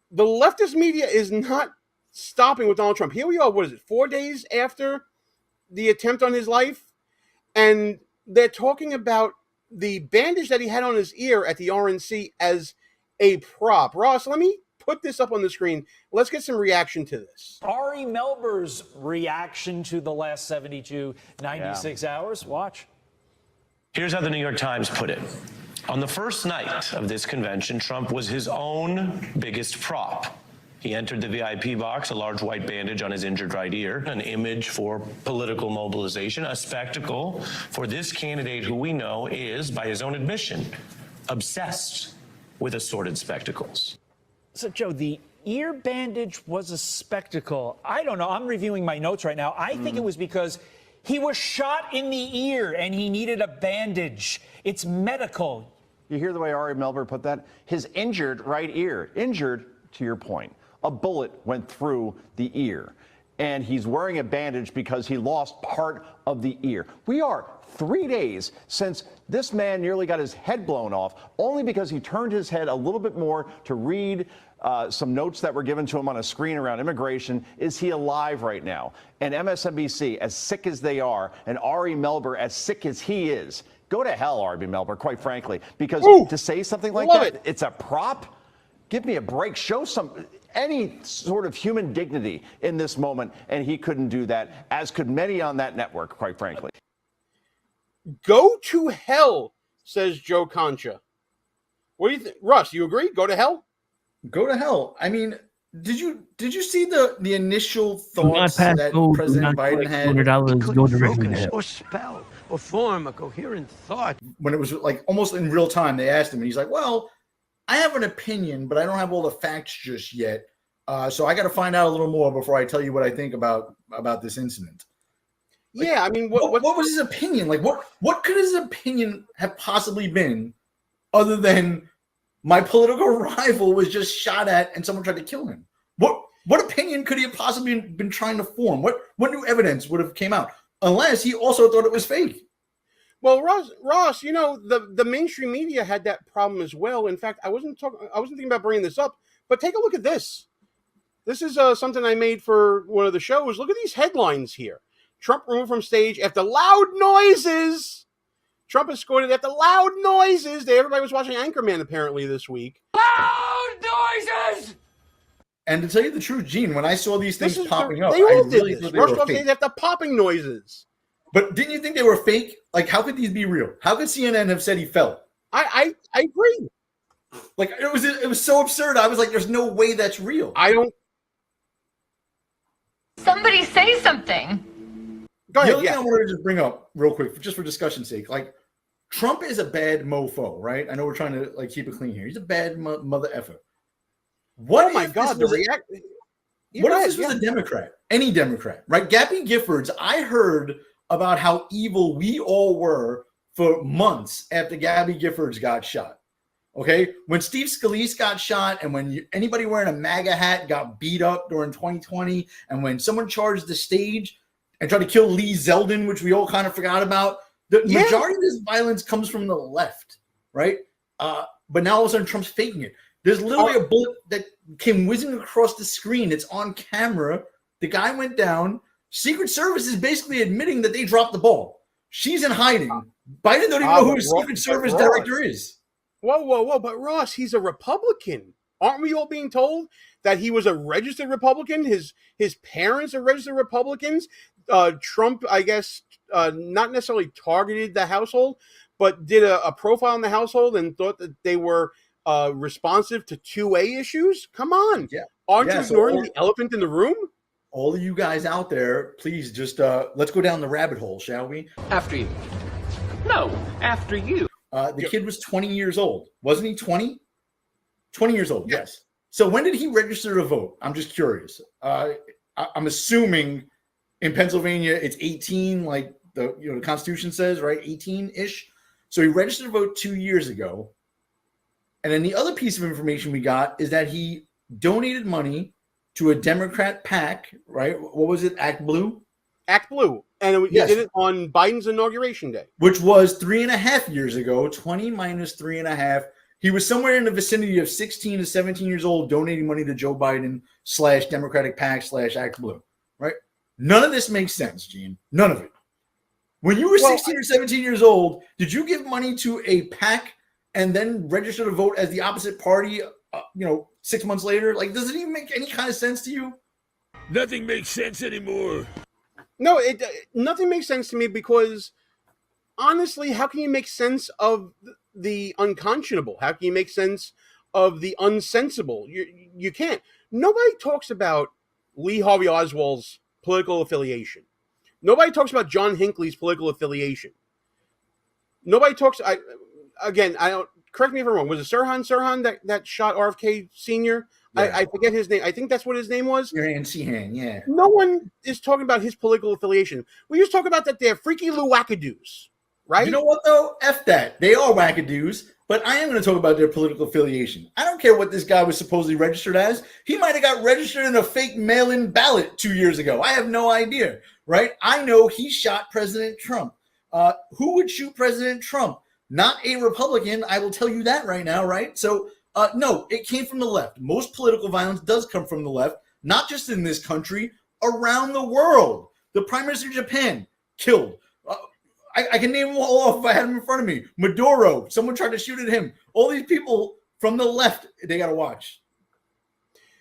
Speaker 18: the leftist media is not stopping with Donald Trump. Here we are, 4 days after the attempt on his life? And they're talking about the bandage that he had on his ear at the RNC as a prop. Ross, let me put this up on the screen. Let's get some reaction to this.
Speaker 20: Ari Melber's reaction to the last 72, 96 hours. Watch.
Speaker 21: Here's how the New York Times put it. On the first night of this convention, Trump was his own biggest prop. He entered the VIP box, a large white bandage on his injured right ear, an image for political mobilization, a spectacle for this candidate who we know is, by his own admission, obsessed with assorted spectacles.
Speaker 20: So, Joe, the ear bandage was a spectacle. I don't know. I'm reviewing my notes right now. I think it was because he was shot in the ear and he needed a bandage. It's medical.
Speaker 22: You hear the way Ari Melber put that? His injured right ear. Injured, to your point. A bullet went through the ear, and he's wearing a bandage because he lost part of the ear. We are 3 days since this man nearly got his head blown off, only because he turned his head a little bit more to read some notes that were given to him on a screen around immigration. Is he alive right now? And MSNBC, as sick as they are, and Ari Melber, as sick as he is, go to hell, Ari Melber, quite frankly, because to say something like that, it's a prop. Give me a break. Show any sort of human dignity in this moment, and he couldn't do that, as could many on that network, quite frankly.
Speaker 18: Go to hell, says Joe Concha. What do you think? Russ, you agree? Go to hell?
Speaker 17: Go to hell. I mean, did you see the initial thoughts that President Biden had?
Speaker 23: Go directly to hell. Or spell or form a coherent thought.
Speaker 17: When it was like almost in real time, they asked him, and he's like, well, I have an opinion, but I don't have all the facts just yet. So I got to find out a little more before I tell you what I think about this incident. Like,
Speaker 18: yeah, I mean,
Speaker 17: what was his opinion? Like, what could his opinion have possibly been other than my political rival was just shot at and someone tried to kill him? What opinion could he have possibly been trying to form? What new evidence would have came out? Unless he also thought it was fake.
Speaker 18: Well, Ross, you know, the mainstream media had that problem as well. In fact, I wasn't thinking about bringing this up, but take a look at this. This is something I made for one of the shows. Look at these headlines here. Trump removed from stage after loud noises. Trump escorted after loud noises. Everybody was watching Anchorman apparently this week.
Speaker 23: Loud noises!
Speaker 17: And to tell you the truth, Gene, when I saw these things popping up,
Speaker 18: they all
Speaker 17: I
Speaker 18: did
Speaker 17: really
Speaker 18: this.
Speaker 17: thought they
Speaker 18: Rush
Speaker 17: were
Speaker 18: off
Speaker 17: fake.
Speaker 18: stage after popping noises.
Speaker 17: But didn't you think they were fake? Like, how could these be real? How could CNN have said he fell?
Speaker 18: I agree.
Speaker 17: Like, it was so absurd. I was like, there's no way that's real.
Speaker 18: I don't.
Speaker 24: Somebody say something.
Speaker 18: Go ahead.
Speaker 17: The other thing I wanted to just bring up real quick, just for discussion's sake, like, Trump is a bad mofo, right? I know we're trying to like keep it clean here. He's a bad mother effer. What?
Speaker 18: Oh my God! The reaction.
Speaker 17: What if this was a Democrat? Any Democrat, right? Gabby Giffords. I heard about how evil we all were for months after Gabby Giffords got shot. Okay, when Steve Scalise got shot, and when anybody wearing a MAGA hat got beat up during 2020, and when someone charged the stage and tried to kill Lee Zeldin, which we all kind of forgot about, the majority of this violence comes from the left, right? But now all of a sudden Trump's faking it. There's literally a bullet that came whizzing across the screen. It's on camera. The guy went down. Secret Service is basically admitting that they dropped the ball. She's in hiding. Biden don't even know who his Secret Service director is.
Speaker 18: Whoa. But Ross, he's a Republican. Aren't we all being told that he was a registered Republican? His parents are registered Republicans. Trump, I guess, not necessarily targeted the household, but did a profile in the household and thought that they were responsive to 2A issues. Come on.
Speaker 17: Yeah.
Speaker 18: Aren't you ignoring the elephant in the room?
Speaker 17: All of you guys out there, please just let's go down the rabbit hole, shall we?
Speaker 23: After you. No, after you.
Speaker 17: The kid was 20 years old. Wasn't he 20? 20 years old, yes. So when did he register to vote? I'm just curious. I'm assuming in Pennsylvania it's 18, like the Constitution says, right? 18-ish. So he registered to vote 2 years ago. And then the other piece of information we got is that he donated money to a Democrat PAC, right? What was it? Act Blue?
Speaker 18: Act Blue. And he did it on Biden's inauguration day.
Speaker 17: Which was 3.5 years ago, 20 minus 3.5. He was somewhere in the vicinity of 16 to 17 years old donating money to Joe Biden / Democratic PAC / Act Blue, right? None of this makes sense, Gene. None of it. When you were 16 or 17 years old, did you give money to a PAC and then register to vote as the opposite party, 6 months later? Like, does it even make any kind of sense to you?
Speaker 19: Nothing makes sense anymore.
Speaker 18: No, nothing makes sense to me because, honestly, how can you make sense of the unconscionable? How can you make sense of the unsensible? You can't. Nobody talks about Lee Harvey Oswald's political affiliation. Nobody talks about John Hinckley's political affiliation. Nobody talks. I don't. Correct me if I'm wrong. Was it Sirhan that shot RFK Sr.? Yeah. I forget his name. I think that's what his name was.
Speaker 17: Sirhan, yeah.
Speaker 18: No one is talking about his political affiliation. We just talk about that they're freaky little wackadoos, right?
Speaker 17: You know what, though? F that. They are wackadoos, but I am going to talk about their political affiliation. I don't care what this guy was supposedly registered as. He might have got registered in a fake mail-in ballot 2 years ago. I have no idea, right? I know he shot President Trump. Who would shoot President Trump? Not a Republican. I will tell you that right now, right? So, no, it came from the left. Most political violence does come from the left, not just in this country, around the world. The Prime Minister of Japan, killed. I can name them all off if I had them in front of me. Maduro, someone tried to shoot at him. All these people from the left, they got to watch.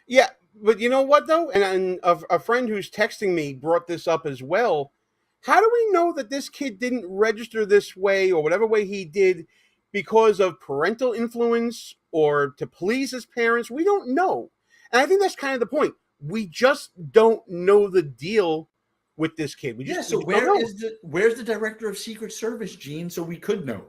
Speaker 18: Yeah, but you know what, though? And a friend who's texting me brought this up as well. How do we know that this kid didn't register this way or whatever way he did because of parental influence or to please his parents? We don't know. And I think that's kind of the point. We just don't know the deal with this kid.
Speaker 17: Where's the director of Secret Service, Gene, so we could know?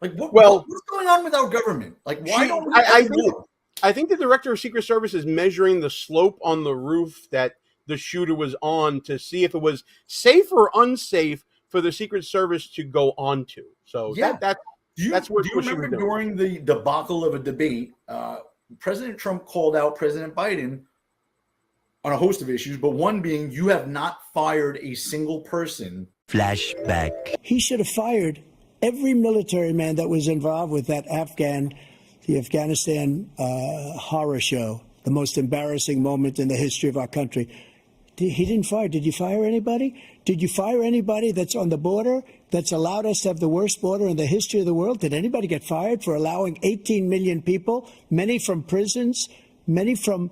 Speaker 17: Like, what's going on with our government? Like, why don't we know?
Speaker 18: I think the director of Secret Service is measuring the slope on the roof that the shooter was on to see if it was safe or unsafe for the Secret Service to go onto. So that's what
Speaker 17: you remember during the debacle of a debate, President Trump called out President Biden on a host of issues, but one being you have not fired a single person.
Speaker 12: Flashback.
Speaker 11: He should have fired every military man that was involved with that the Afghanistan horror show, the most embarrassing moment in the history of our country. He didn't fire. Did you fire anybody? Did you fire anybody that's on the border that's allowed us to have the worst border in the history of the world? Did anybody get fired for allowing 18 million people, many from prisons, many from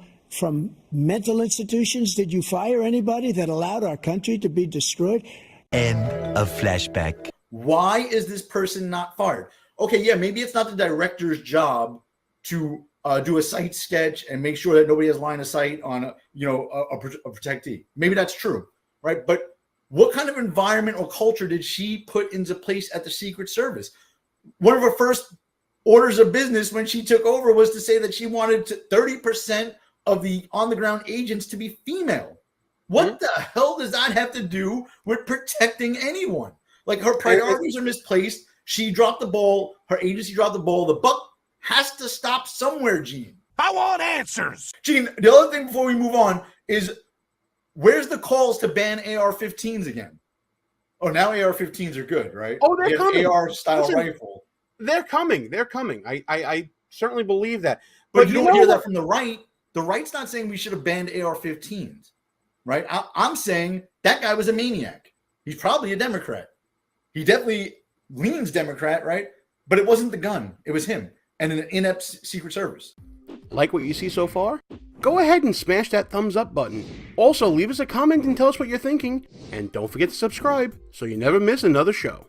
Speaker 11: mental institutions? Did you fire anybody that allowed our country to be destroyed?
Speaker 12: End of flashback.
Speaker 17: Why is this person not fired? Okay, yeah, maybe it's not the director's job to do a site sketch and make sure that nobody has line of sight on a protectee. Maybe that's true, right? But what kind of environment or culture did she put into place at the Secret Service? One of her first orders of business when she took over was to say that she wanted 30% of the on-the-ground agents to be female. What the hell does that have to do with protecting anyone? Like, her priorities are misplaced. She dropped the ball. Her agency dropped the ball. The buck has to stop somewhere, Gene.
Speaker 19: I want answers.
Speaker 17: Gene, the other thing before we move on is, where's the calls to ban AR-15s again? Oh, now AR-15s are good, right?
Speaker 18: Oh, they're coming.
Speaker 17: AR-style rifle.
Speaker 18: They're coming. They're coming. I certainly believe that.
Speaker 17: But you don't hear that from the right. The right's not saying we should have banned AR-15s, right? I'm saying that guy was a maniac. He's probably a Democrat. He definitely leans Democrat, right? But it wasn't the gun. It was him and an inept Secret Service.
Speaker 18: Like what you see so far? Go ahead and smash that thumbs up button. Also, leave us a comment and tell us what you're thinking. And don't forget to subscribe so you never miss another show.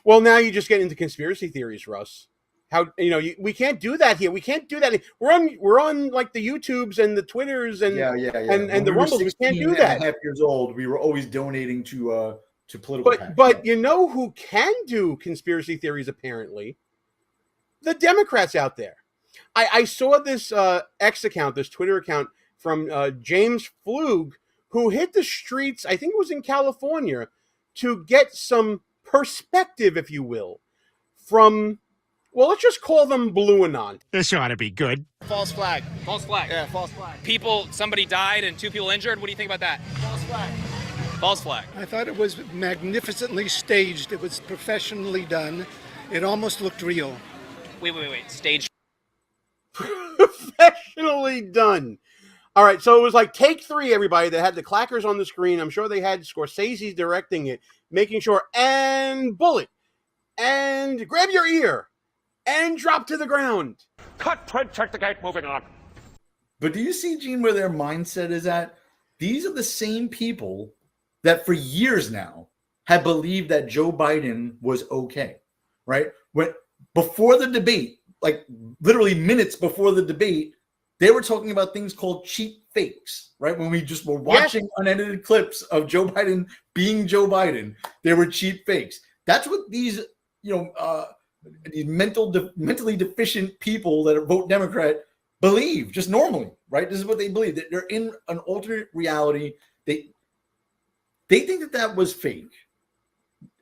Speaker 18: Well, now you just get into conspiracy theories, Russ. How we can't do that here. We can't do that. We're on like the YouTubes and the Twitters and and the Rumbles. We can't do that.
Speaker 17: 16.5 years old, we were always donating to political.
Speaker 18: But you know who can do conspiracy theories? Apparently, the Democrats out there. I saw this X account, this Twitter account from James Flug, who hit the streets, I think it was in California, to get some perspective, if you will, from, well, let's just call them Blue Anon.
Speaker 13: This ought to be good.
Speaker 14: False flag.
Speaker 15: False flag.
Speaker 14: Yeah, false flag.
Speaker 15: Somebody died and 2 people injured. What do you think about that?
Speaker 14: False flag.
Speaker 15: False flag.
Speaker 16: I thought it was magnificently staged. It was professionally done. It almost looked real.
Speaker 15: Wait. Staged.
Speaker 18: Professionally done. All right, so it was like take 3, everybody. They had the clackers on the screen. I'm sure they had Scorsese directing it, making sure, and bullet, and grab your ear, and drop to the ground.
Speaker 13: Cut, print, check the gate, moving on.
Speaker 17: But do you see, Gene, where their mindset is at? These are the same people that for years now have believed that Joe Biden was okay, right? Before the debate, like literally minutes before the debate, they were talking about things called cheap fakes, right? When we just were watching unedited clips of Joe Biden being Joe Biden, they were cheap fakes. That's what these, these mentally deficient people that vote Democrat believe, just normally, right? This is what they believe, that they're in an alternate reality. They think that was fake.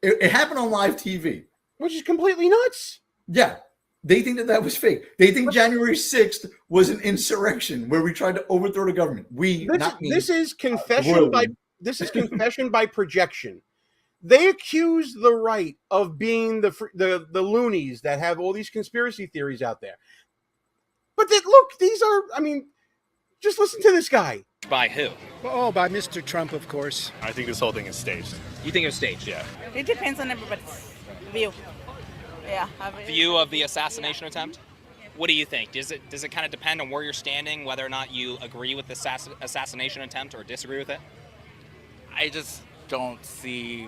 Speaker 17: It happened on live TV,
Speaker 18: which is completely nuts.
Speaker 17: Yeah. They think that was fake. They think January 6th was an insurrection where we tried to overthrow the government. This is confession
Speaker 18: by projection. They accuse the right of being the loonies that have all these conspiracy theories out there. But look, these are, just listen to this guy.
Speaker 15: By who?
Speaker 16: Oh, by Mr. Trump, of course.
Speaker 25: I think this whole thing is staged.
Speaker 15: You think it was staged?
Speaker 25: Yeah.
Speaker 26: It depends on everybody's view. Yeah.
Speaker 15: View of the assassination attempt? What do you think? Does it kind of depend on where you're standing, whether or not you agree with the assassination attempt or disagree with it?
Speaker 27: I just don't see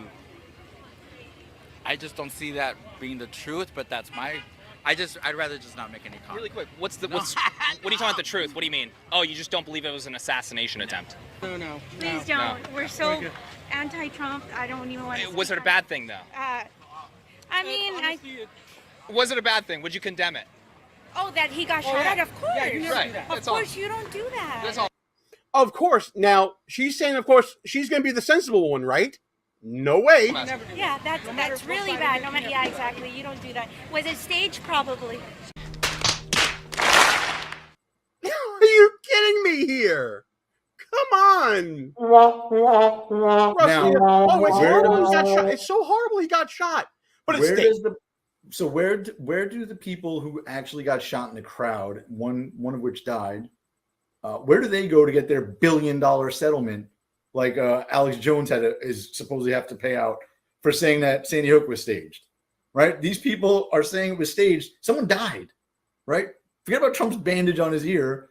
Speaker 27: that being the truth, but that's I'd rather just not make any comment.
Speaker 15: Really quick, what are you talking about the truth? What do you mean? Oh, you just don't believe it was an assassination attempt?
Speaker 26: No. Please don't.
Speaker 15: No.
Speaker 26: We're so anti-Trump. I don't even want to.
Speaker 15: Was it a bad thing, though? Was it a bad thing? Would you condemn it?
Speaker 26: Oh, that he got shot at? Of course.
Speaker 15: Yeah, you never do that.
Speaker 26: Of
Speaker 15: That's
Speaker 26: course,
Speaker 15: all.
Speaker 26: you don't do that.
Speaker 15: That's all.
Speaker 18: Of course. Now, she's saying, of course, she's going to be the sensible one, right? No way.
Speaker 26: Yeah, that's really bad. Yeah, exactly. You don't do that. Was it staged? Probably.
Speaker 18: Are you kidding me here? Come on. He got shot. It's so horrible he got shot. But it's
Speaker 17: where do the people who actually got shot in the crowd, one of which died, where do they go to get their $1 billion settlement? Like Alex Jones is supposedly have to pay out for saying that Sandy Hook was staged, right? These people are saying it was staged. Someone died, right? Forget about Trump's bandage on his ear.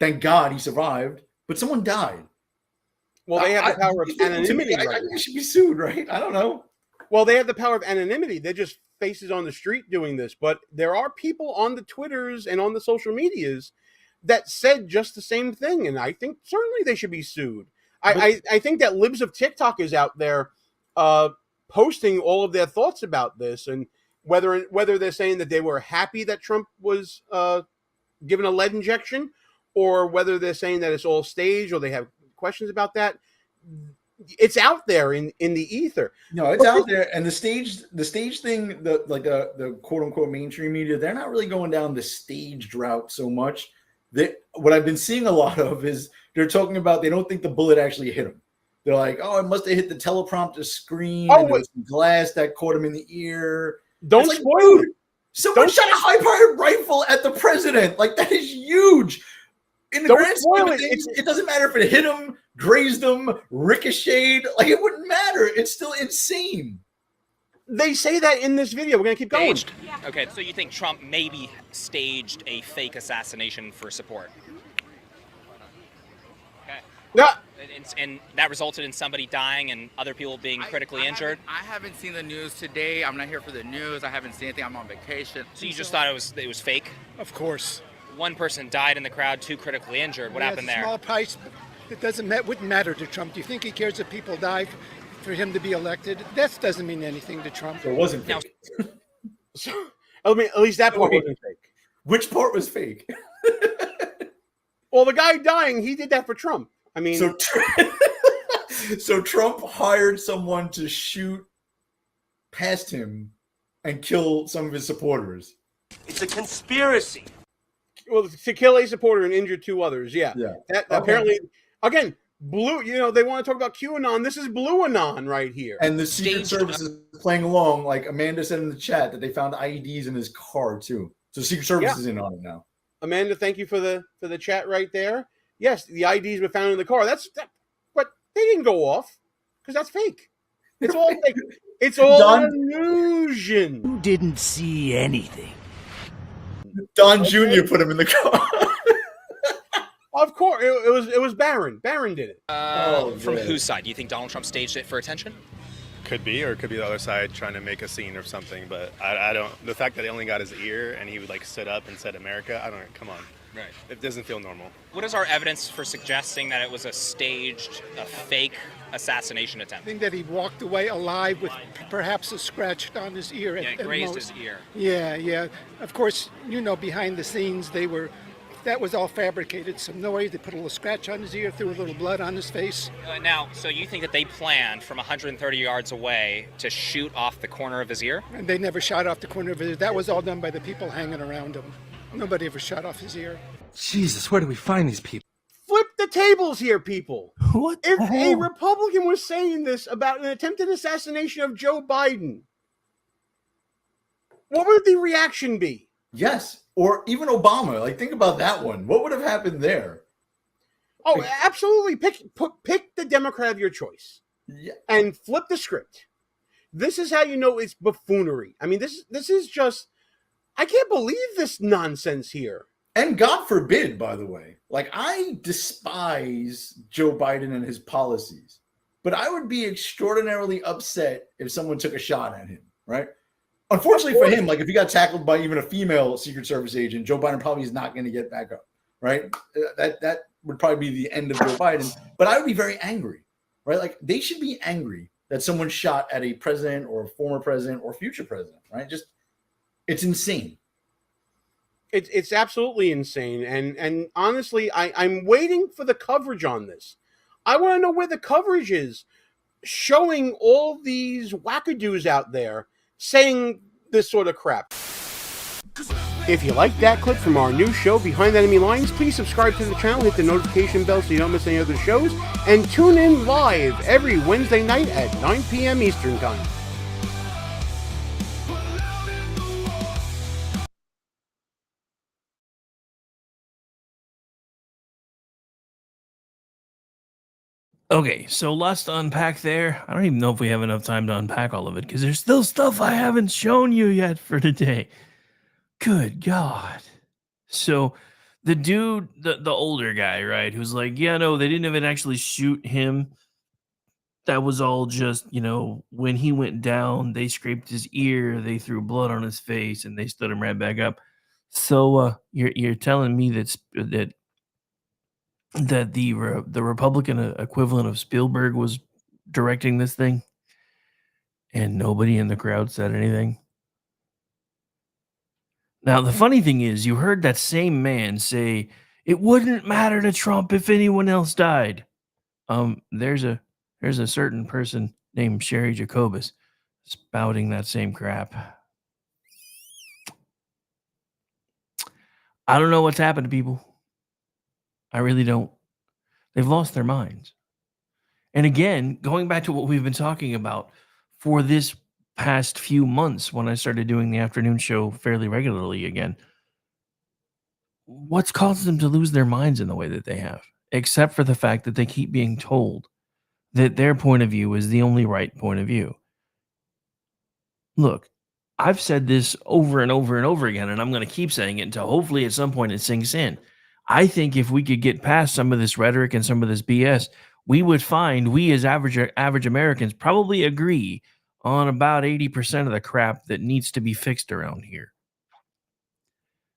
Speaker 17: Thank God he survived, but someone died.
Speaker 18: Well, they have the power of anonymity.
Speaker 17: I think they should be sued, right? I don't know.
Speaker 18: Well, they have the power of anonymity. They're just faces on the street doing this. But there are people on the Twitters and on the social medias that said just the same thing. And I think certainly they should be sued. I think that Libs of TikTok is out there posting all of their thoughts about this, and whether they're saying that they were happy that Trump was given a lead injection, or whether they're saying that it's all staged, or they have questions about that. It's out there in the ether.
Speaker 17: No, it's out there, and the stage thing, the quote unquote mainstream media, they're not really going down the staged route so much. What I've been seeing a lot of is they're talking about they don't think the bullet actually hit him. They're like, oh, it must have hit the teleprompter screen. And there was some glass that caught him in the ear.
Speaker 18: Don't spoil it.
Speaker 17: Someone shot a high-powered rifle at the president. Like, that is huge. In the grand scheme of things, it doesn't matter if it hit him, grazed him, ricocheted. Like, it wouldn't matter. It's still insane.
Speaker 18: They say that in this video. We're going to keep going.
Speaker 15: Yeah. Okay, so you think Trump maybe staged a fake assassination for support? Okay.
Speaker 18: Yeah.
Speaker 15: And that resulted in somebody dying and other people being critically injured?
Speaker 27: I haven't seen the news today. I'm not here for the news. I haven't seen anything. I'm on vacation.
Speaker 15: So you just thought it was fake?
Speaker 16: Of course.
Speaker 15: One person died in the crowd, 2 critically injured. What happened there?
Speaker 16: Small price. It wouldn't matter to Trump. Do you think he cares if people die for him to be elected? That doesn't mean anything to Trump.
Speaker 17: So it wasn't fake.
Speaker 18: So, I mean, at least that part wasn't fake.
Speaker 17: Which part was fake?
Speaker 18: Well, the guy dying, he did that for Trump. I mean,
Speaker 17: so Trump hired someone to shoot past him and kill some of his supporters.
Speaker 23: It's a conspiracy.
Speaker 18: Well, to kill a supporter and injure 2 others. Yeah. That apparently, again, blue. They want to talk about QAnon. This is Blue Anon right here.
Speaker 17: And the Secret Service is playing along. Like Amanda said in the chat that they found IEDs in his car too. So Secret Service is in on it now.
Speaker 18: Amanda, thank you for the chat right there. Yes, the IDs were found in the car. But they didn't go off because that's fake. It's all fake. It's all an illusion.
Speaker 23: You didn't see anything.
Speaker 17: Don Jr. put him in the car.
Speaker 18: Of course, it was Barron. Barron did it.
Speaker 15: From whose side? Do you think Donald Trump staged it for attention?
Speaker 1: Could be, or it could be the other side trying to make a scene or something. But I don't. The fact that they only got his ear and he would stood up and said America. I don't. Come on.
Speaker 15: Right.
Speaker 1: It doesn't feel normal.
Speaker 15: What is our evidence for suggesting that it was a fake assassination attempt?
Speaker 16: I think that he walked away alive with perhaps a scratch on his ear.
Speaker 15: Yeah, it grazed his ear.
Speaker 16: Yeah. Of course, behind the scenes, that was all fabricated. Some noise. They put a little scratch on his ear, threw a little blood on his face.
Speaker 15: Now, so you think that they planned from 130 yards away to shoot off the corner of his ear?
Speaker 16: And they never shot off the corner of his ear. That was all done by the people hanging around him. Nobody ever shot off his ear.
Speaker 23: Jesus, where do we find these people?
Speaker 18: Flip the tables here, people.
Speaker 23: What?
Speaker 18: If a Republican was saying this about an attempted assassination of Joe Biden, what would the reaction be?
Speaker 17: Yes. Or even Obama. Think about that one. What would have happened there?
Speaker 18: Oh, absolutely. Pick the Democrat of your choice.
Speaker 17: Yeah.
Speaker 18: And flip the script. This is how you know it's buffoonery. I mean, this is just, I can't believe this nonsense here.
Speaker 17: And God forbid, by the way, I despise Joe Biden and his policies, but I would be extraordinarily upset if someone took a shot at him, right? Unfortunately for him, if he got tackled by even a female Secret Service agent, Joe Biden probably is not going to get back up, right? That would probably be the end of Joe Biden, but I would be very angry, right? They should be angry that someone shot at a president or a former president or future president, right? It's insane.
Speaker 18: It's absolutely insane. And honestly, I'm waiting for the coverage on this. I want to know where the coverage is showing all these wackadoos out there saying this sort of crap. If you like that clip from our new show, Behind Enemy Lines, please subscribe to the channel, hit the notification bell so you don't miss any other shows, and tune in live every Wednesday night at 9 p.m. Eastern Time.
Speaker 7: Okay, so lots to unpack there. I don't even know if we have enough time to unpack all of it because there's still stuff I haven't shown you yet for today. Good God. So the dude, the older guy, right, who's like, yeah, no, they didn't even actually shoot him. That was all just, when he went down, they scraped his ear, they threw blood on his face, and they stood him right back up. So you're telling me that the Republican equivalent of Spielberg was directing this thing, and nobody in the crowd said anything. Now, the funny thing is, you heard that same man say, it wouldn't matter to Trump if anyone else died. There's a certain person named Sherry Jacobus spouting that same crap. I don't know what's happened to people. I really don't. They've lost their minds. And again, going back to what we've been talking about for this past few months when I started doing the afternoon show fairly regularly again, what's caused them to lose their minds in the way that they have? Except for the fact that they keep being told that their point of view is the only right point of view. Look, I've said this over and over and over again, and I'm going to keep saying it until hopefully at some point it sinks in. I think if we could get past some of this rhetoric and some of this BS, we would find we as average Americans probably agree on about 80% of the crap that needs to be fixed around here.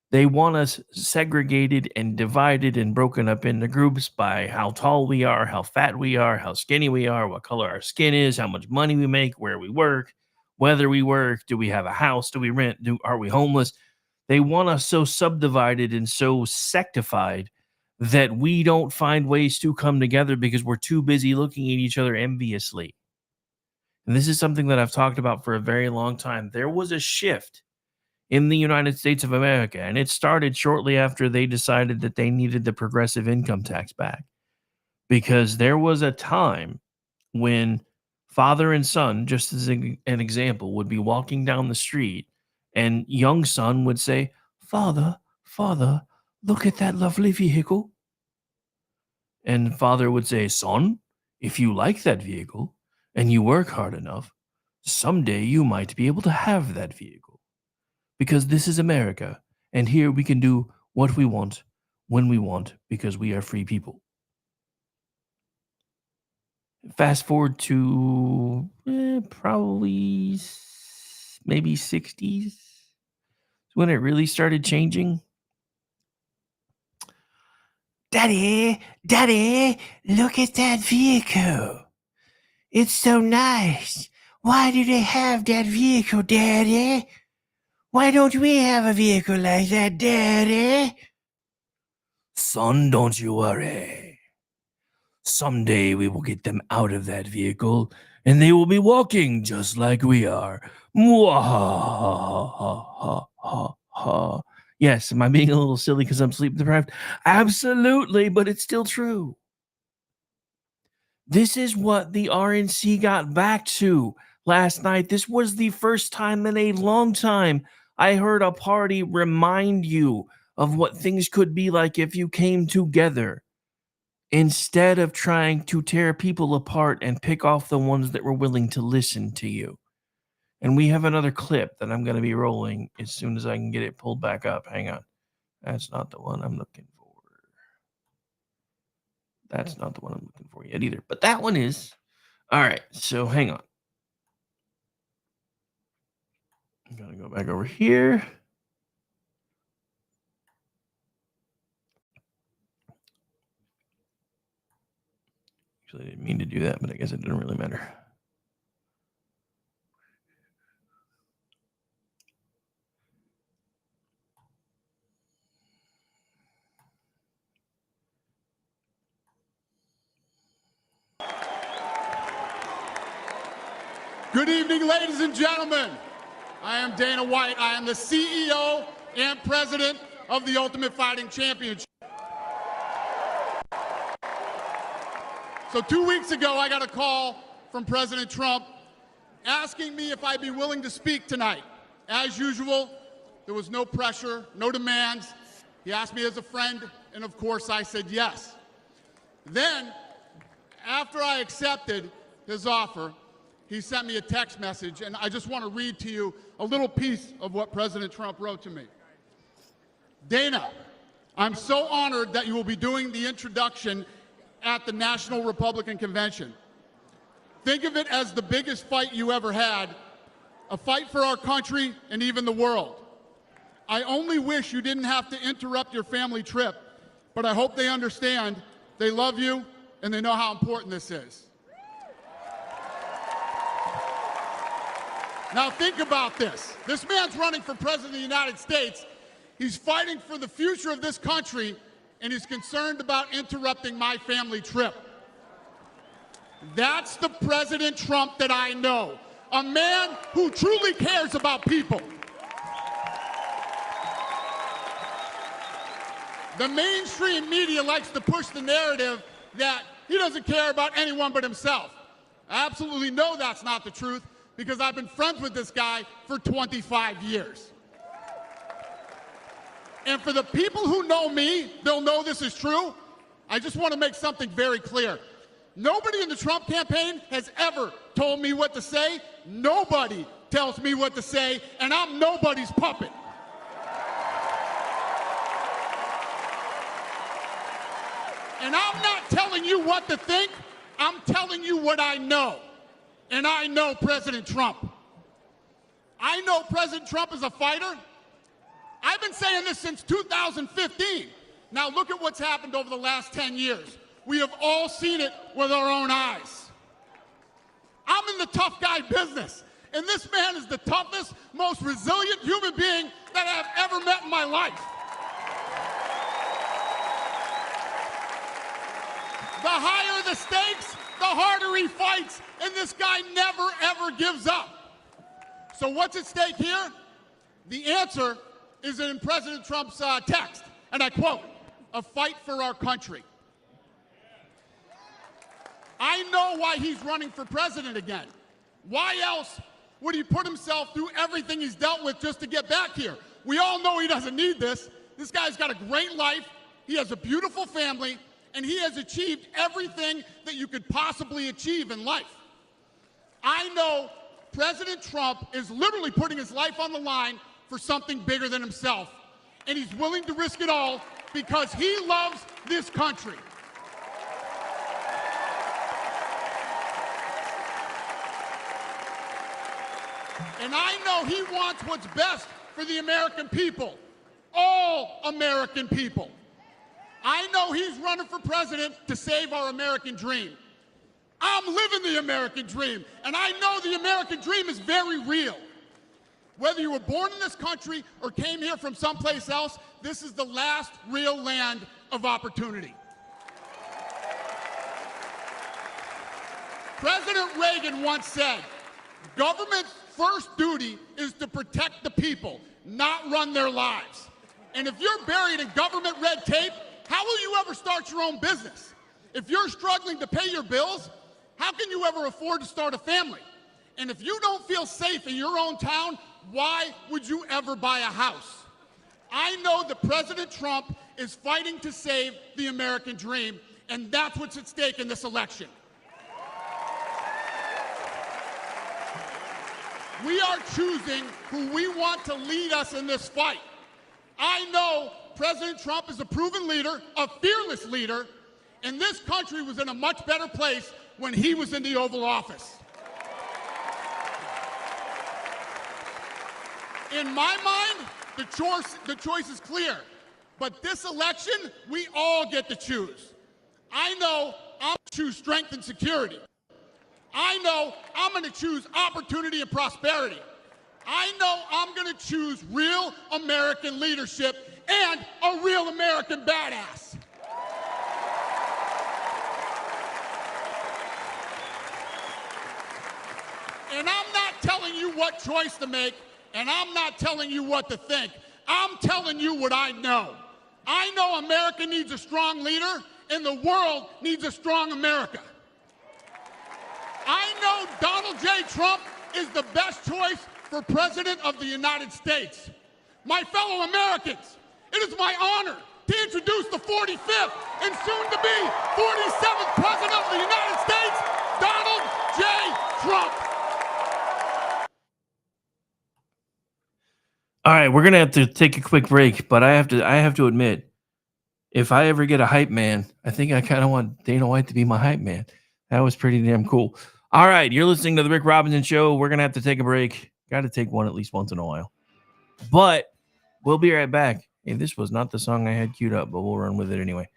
Speaker 7: They want us segregated and divided and broken up into groups by how tall we are, how fat we are, how skinny we are, what color our skin is, how much money we make, where we work, whether we work, do we have a house, do we rent, are we homeless? They want us so subdivided and so sectified that we don't find ways to come together because we're too busy looking at each other enviously. And this is something that I've talked about for a very long time. There was a shift in the United States of America, and it started shortly after they decided that they needed the progressive income tax back. Because there was a time when father and son, just as an example, would be walking down the street, and young son would say, Father, look at that lovely vehicle. And father would say, Son, if you like that vehicle and you work hard enough, someday you might be able to have that vehicle. Because this is America, and here we can do what we want, when we want, because we are free people. Fast forward to probably maybe 60s when it really started changing. Daddy, look at that vehicle. It's so nice. Why do they have that vehicle, Daddy? Why don't we have a vehicle like that, Daddy? Son, don't you worry. Someday we will get them out of that vehicle, and they will be walking just like we are. Mwahahahahaha. Yes, am I being a little silly because I'm sleep deprived? Absolutely, but it's still true. This is what the RNC got back to last night. This was the first time in a long time I heard a party remind you of what things could be like if you came together, instead of trying to tear people apart and pick off the ones that were willing to listen to you. And we have another clip that I'm going to be rolling as soon as I can get it pulled back up. Hang on. That's not the one I'm looking for. That's not the one I'm looking for yet either. But that one is. All right. So hang on. I'm going to go back over here. Actually, I didn't mean to do that, but I guess it didn't really matter.
Speaker 2: Good evening, ladies and gentlemen. I am Dana White. I am the CEO and president of the Ultimate Fighting Championship. So 2 weeks ago, I got a call from President Trump asking me if I'd be willing to speak tonight. As usual, there was no pressure, no demands. He asked me as a friend, and of course I said yes. Then, after I accepted his offer, he sent me a text message, and I just want to read to you a little piece of what President Trump wrote to me. Dana, I'm so honored that you will be doing the introduction at the National Republican Convention. Think of it as the biggest fight you ever had, a fight for our country and even the world. I only wish you didn't have to interrupt your family trip, but I hope they understand, they love you, and they know how important this is. Now think about this. This man's running for president of the United States. He's fighting for the future of this country, and he's concerned about interrupting my family trip. That's the President Trump that I know. A man who truly cares about people. The mainstream media likes to push the narrative that he doesn't care about anyone but himself. I absolutely know that's not the truth, because I've been friends with this guy for 25 years. And for the people who know me, they'll know this is true. I just want to make something very clear. Nobody in the Trump campaign has ever told me what to say. Nobody tells me what to say, and I'm nobody's puppet. And I'm not telling you what to think. I'm telling you what I know. And I know President Trump. I know President Trump is a fighter. I've been saying this since 2015. Now look at what's happened over the last 10 years. We have all seen it with our own eyes. I'm in the tough guy business, And this man is the toughest, most resilient human being that I've ever met in my life. The higher the stakes, the harder he fights, and this guy never, ever gives up. So what's at stake here? The answer is in President Trump's text, and I quote, "A fight for our country." I know why he's running for president again. Why else would he put himself through everything he's dealt with just to get back here? We all know he doesn't need this. This guy's got a great life, he has a beautiful family, and he has achieved everything that you could possibly achieve in life. I know President Trump is literally putting his life on the line for something bigger than himself, and he's willing to risk it all because he loves this country. And I know he wants what's best for the American people, all American people. I know he's running for president to save our American dream. I'm living the American dream, and I know the American dream is very real. Whether you were born in this country or came here from someplace else, this is the last real land of opportunity. President Reagan once said, "Government's first duty is to protect the people, not run their lives." And if you're buried in government red tape, how will you ever start your own business? If you're struggling to pay your bills, how can you ever afford to start a family? And if you don't feel safe in your own town, why would you ever buy a house? I know that President Trump is fighting to save the American dream, and that's what's at stake in this election. We are choosing who we want to lead us in this fight. I know President Trump is a proven leader, a fearless leader, and this country was in a much better place when he was in the Oval Office. In my mind, the choice is clear. But this election, we all get to choose. I know I'm going to choose strength and security. I know I'm going to choose opportunity and prosperity. I know I'm going to choose real American leadership and a real American badass. And I'm not telling you what choice to make, and I'm not telling you what to think. I'm telling you what I know. I know America needs a strong leader, and the world needs a strong America. I know Donald J. Trump is the best choice for President of the United States. My fellow Americans, it is my honor to introduce the 45th and soon-to-be 47th President of the United States, Donald J. Trump.
Speaker 7: All right, we're gonna have to take a quick break, but I have to admit, if I ever get a hype man, I think I kind of want Dana White to be my hype man. That was pretty damn cool. All right, you're listening to the Rick Robinson Show. We're gonna have to take a break. Got to take one at least once in a while, but we'll be right back. Hey, this was not the song I had queued up, but we'll run with it anyway.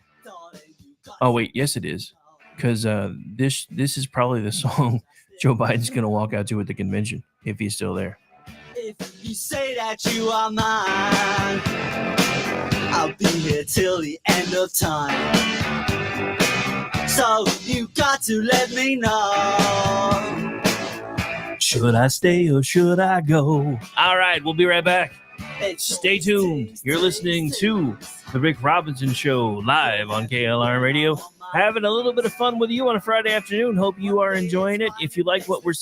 Speaker 7: Oh wait, yes it is, because this is probably the song Joe Biden's gonna walk out to at the convention if he's still there.
Speaker 8: If you say that you are mine, I'll be here till the end of time. So you got to let me know.
Speaker 7: Should I stay or should I go? All right, we'll be right back. Stay tuned. You're listening to the Rick Robinson Show live on KLRN Radio. Having a little bit of fun with you on a Friday afternoon. Hope you are enjoying it. If you like what we're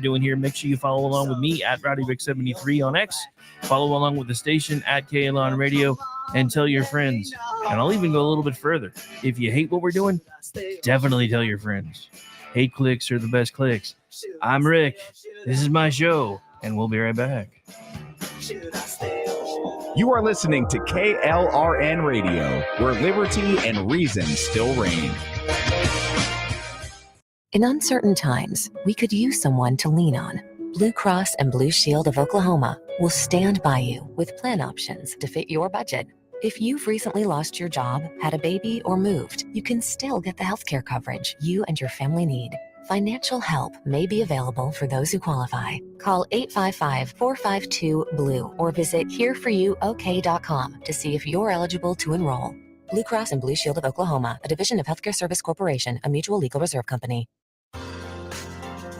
Speaker 7: doing here, make sure you follow along with me at RowdyRick73 on X. Follow along with the station at KLRN Radio and tell your friends. And I'll even go a little bit further. If you hate what we're doing, definitely tell your friends. Hate clicks are the best clicks. I'm Rick. This is my show, and we'll be right back.
Speaker 3: You are listening to KLRN Radio, where liberty and reason still reign.
Speaker 4: In uncertain times, we could use someone to lean on. Blue Cross and Blue Shield of Oklahoma will stand by you with plan options to fit your budget. If you've recently lost your job, had a baby, or moved, you can still get the healthcare coverage you and your family need. Financial help may be available for those who qualify. Call 855-452-BLUE or visit hereforyouok.com to see if you're eligible to enroll. Blue Cross and Blue Shield of Oklahoma, a division of Healthcare Service Corporation, a mutual legal reserve company.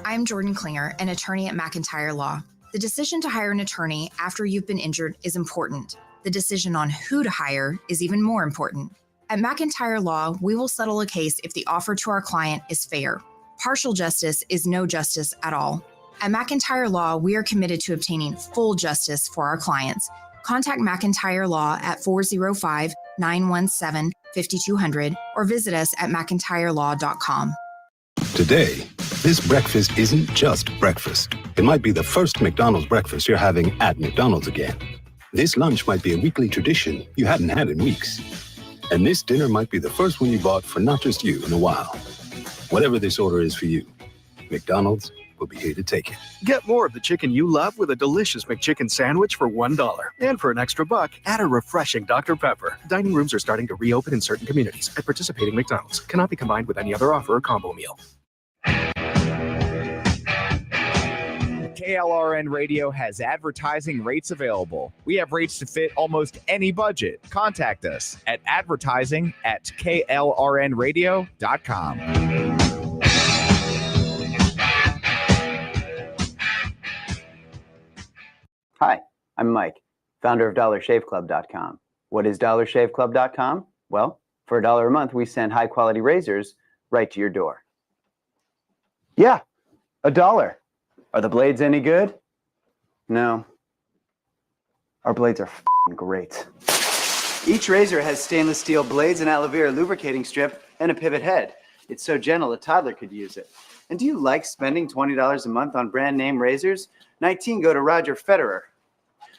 Speaker 5: I'm Jordan Klinger, an attorney at McIntyre Law. The decision to hire an attorney after you've been injured is important. The decision on who to hire is even more important. At McIntyre Law, we will settle a case if the offer to our client is fair. Partial justice is no justice at all. At McIntyre Law, we are committed to obtaining full justice for our clients. Contact McIntyre Law at 405-917-5200 or visit us at mcintyrelaw.com.
Speaker 6: Today, this breakfast isn't just breakfast. It might be the first McDonald's breakfast you're having at McDonald's again. This lunch might be a weekly tradition you hadn't had in weeks. And this dinner might be the first one you bought for not just you in a while. Whatever this order is for you, McDonald's will be here to take it.
Speaker 9: Get more of the chicken you love with a delicious McChicken sandwich for $1. And for an extra buck, add a refreshing Dr. Pepper. Dining rooms are starting to reopen in certain communities at participating McDonald's. Cannot be combined with any other offer or combo meal.
Speaker 3: KLRN Radio has advertising rates available. We have rates to fit almost any budget. Contact us at advertising@klrnradio.com.
Speaker 10: Hi, I'm Mike, founder of DollarShaveClub.com. What is DollarShaveClub.com? Well, for $1 a month, we send high-quality razors right to your door. Yeah, $1. Are the blades any good? No. Our blades are f***ing great. Each razor has stainless steel blades, an aloe vera lubricating strip, and a pivot head. It's so gentle a toddler could use it. And do you like spending $20 a month on brand name razors? 19 go to Roger Federer.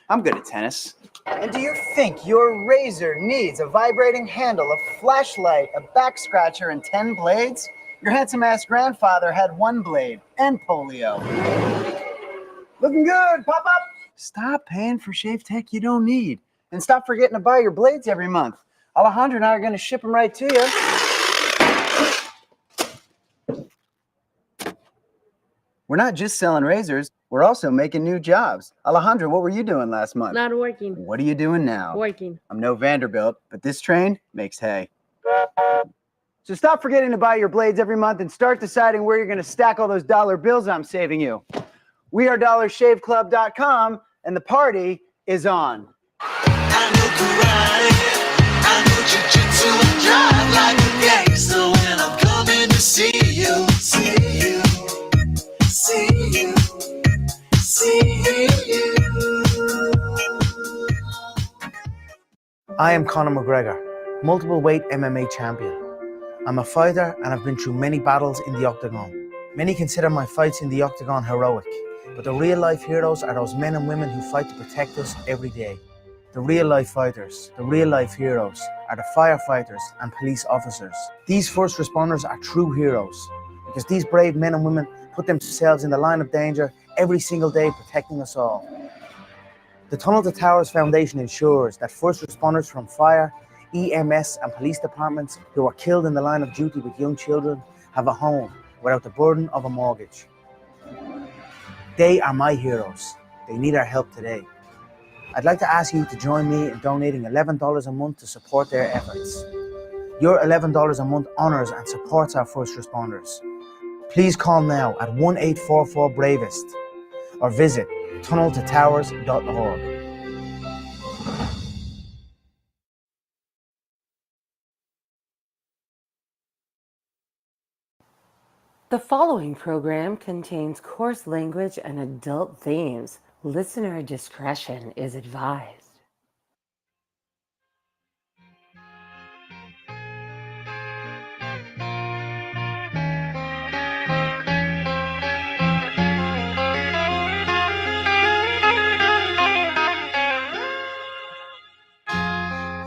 Speaker 10: I'm good at tennis. And do you think your razor needs a vibrating handle, a flashlight, a back scratcher, and 10 blades? Your handsome-ass grandfather had 1 blade and polio. Looking good, pop up! Stop paying for shave tech you don't need. And stop forgetting to buy your blades every month. Alejandro and I are going to ship them right to you. We're not just selling razors, we're also making new jobs. Alejandro, what were you doing last month?
Speaker 14: Not working.
Speaker 10: What are you doing now?
Speaker 14: Working.
Speaker 10: I'm no Vanderbilt, but this train makes hay. So stop forgetting to buy your blades every month and start deciding where you're going to stack all those dollar bills I'm saving you. We are DollarShaveClub.com, and the party is on.
Speaker 8: I know karate, I know jiu-jitsu, and drive like a gangster when I'm coming to see you, see you, see you, see you.
Speaker 21: I am Conor McGregor, multiple weight MMA champion. I'm a fighter and I've been through many battles in the octagon. Many consider my fights in the octagon heroic, but the real life heroes are those men and women who fight to protect us every day. The real life fighters, the real life heroes are the firefighters and police officers. These first responders are true heroes because these brave men and women put themselves in the line of danger every single day protecting us all. The Tunnel to Towers Foundation ensures that first responders from fire, EMS and police departments who are killed in the line of duty with young children have a home without the burden of a mortgage. They are my heroes. They need our help today. I'd like to ask you to join me in donating $11 a month to support their efforts. Your $11 a month honors and supports our first responders. Please call now at 1-844-BRAVEST or visit tunneltotowers.org.
Speaker 25: The following program contains coarse language and adult themes. Listener discretion is advised.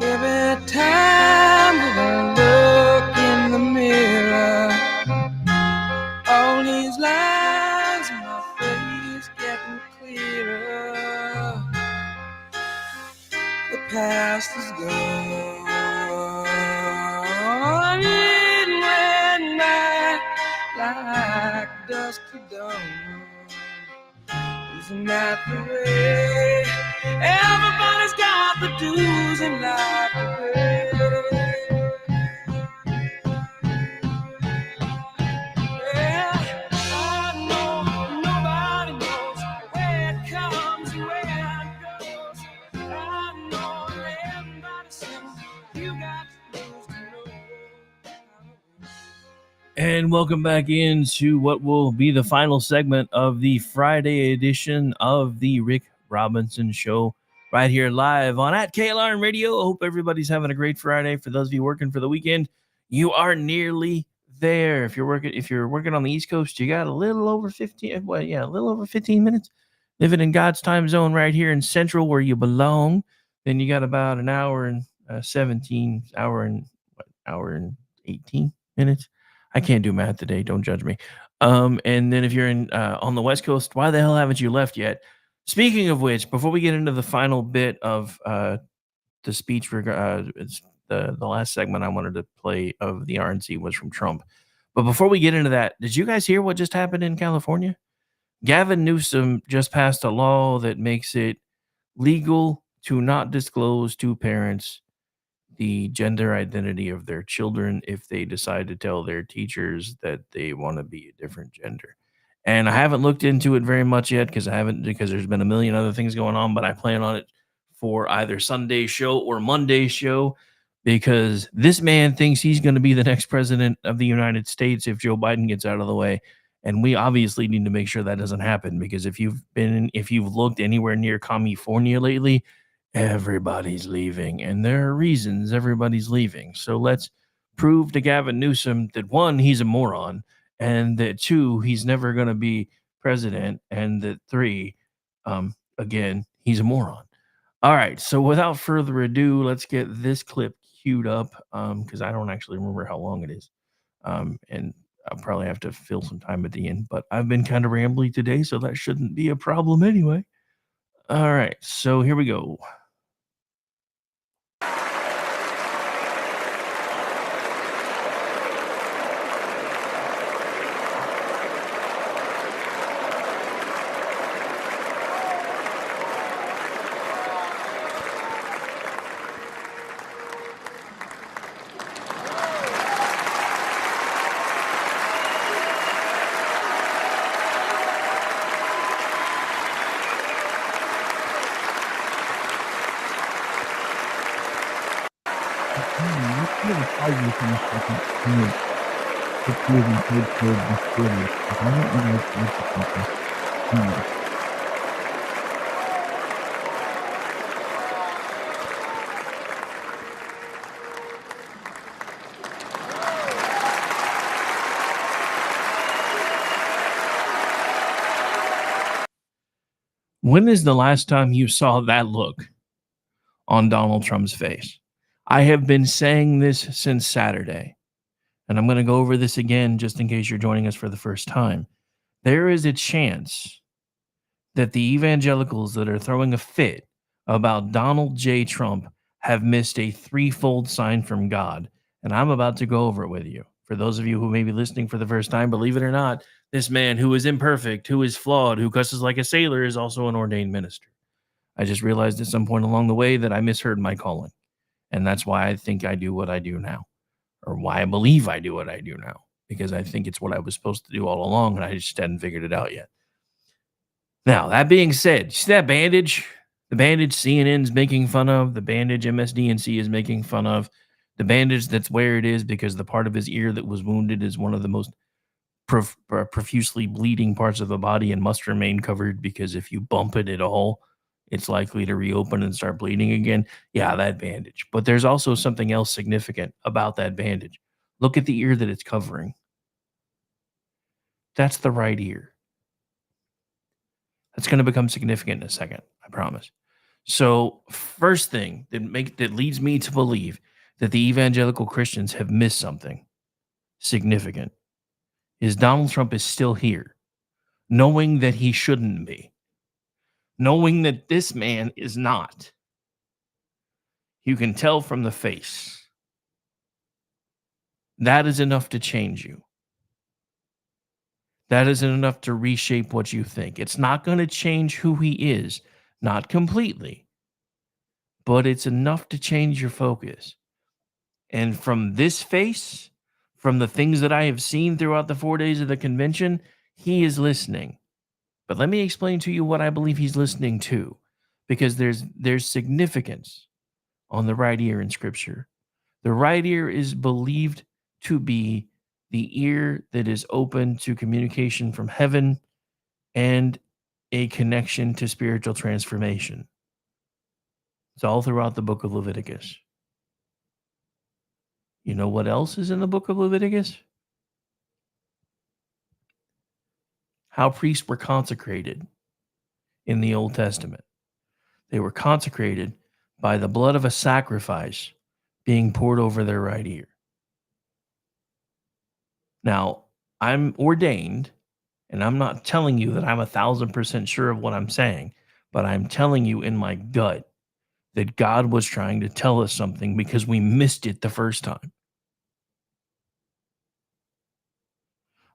Speaker 8: Every time that I look in the mirror, all these lines in my face getting clearer. The past is gone, even when I lie. Isn't that the way? Everybody's got the dues in life to pay. Yeah, I know nobody knows where it comes and where it goes. I know everybody says you got to lose to know.
Speaker 7: And welcome back into what will be the final segment of the Friday edition of the Rick Robinson Show, right here live on at KLRN Radio. I hope everybody's having a great Friday. For those of you working for the weekend, you are nearly there. If you're working on the East Coast, you got a little over 15 minutes living in God's time zone right here in Central where you belong. Then you got about an hour and 18 minutes. I can't do math today. Don't judge me. And then if you're in on the West Coast, why the hell haven't you left yet? Speaking of which, before we get into the final bit of the speech, it's the last segment I wanted to play of the RNC was from Trump. But before we get into that, did you guys hear what just happened in California? Gavin Newsom just passed a law that makes it legal to not disclose to parents the gender identity of their children if they decide to tell their teachers that they want to be a different gender. And I haven't looked into it very much yet because there's been a million other things going on, but I plan on it for either Sunday's show or Monday's show because this man thinks he's going to be the next president of the United States if Joe Biden gets out of the way. And we obviously need to make sure that doesn't happen because if you've looked anywhere near California lately, everybody's leaving, and there are reasons everybody's leaving. So let's prove to Gavin Newsom that one, he's a moron, and that two, he's never going to be president, and that three, again, he's a moron. All right. So without further ado, let's get this clip queued up because I don't actually remember how long it is, and I'll probably have to fill some time at the end. But I've been kind of rambly today, so that shouldn't be a problem anyway. All right. So here we go. When is the last time you saw that look on Donald Trump's face? I have been saying this since Saturday, and I'm going to go over this again just in case you're joining us for the first time. There is a chance that the evangelicals that are throwing a fit about Donald J. Trump have missed a threefold sign from God, and I'm about to go over it with you. For those of you who may be listening for the first time, believe it or not, this man who is imperfect, who is flawed, who cusses like a sailor is also an ordained minister. I just realized at some point along the way that I misheard my calling. And that's why I think I do what I do now, or why I believe I do what I do now, because I think it's what I was supposed to do all along, and I just hadn't figured it out yet. Now, that being said, see that bandage? The bandage CNN's making fun of, the bandage MSDNC is making fun of, the bandage that's where it is because the part of his ear that was wounded is one of the most profusely bleeding parts of the body and must remain covered because if you bump it at all, it's likely to reopen and start bleeding again. Yeah, that bandage. But there's also something else significant about that bandage. Look at the ear that it's covering. That's the right ear. That's going to become significant in a second, I promise. So, first thing that leads me to believe that the evangelical Christians have missed something significant is Donald Trump is still here, knowing that he shouldn't be, knowing that this man is not. You can tell from the face. That is enough to change you. That isn't enough to reshape what you think. It's not going to change who he is, not completely, but it's enough to change your focus. And from this face, from the things that I have seen throughout the 4 days of the convention, he is listening. But let me explain to you what I believe he's listening to, because there's significance on the right ear in Scripture. The right ear is believed to be the ear that is open to communication from heaven and a connection to spiritual transformation. It's all throughout the book of Leviticus. You know what else is in the book of Leviticus? How priests were consecrated in the Old Testament. They were consecrated by the blood of a sacrifice being poured over their right ear. Now, I'm ordained, and I'm not telling you that I'm 1,000% sure of what I'm saying, but I'm telling you in my gut that God was trying to tell us something because we missed it the first time.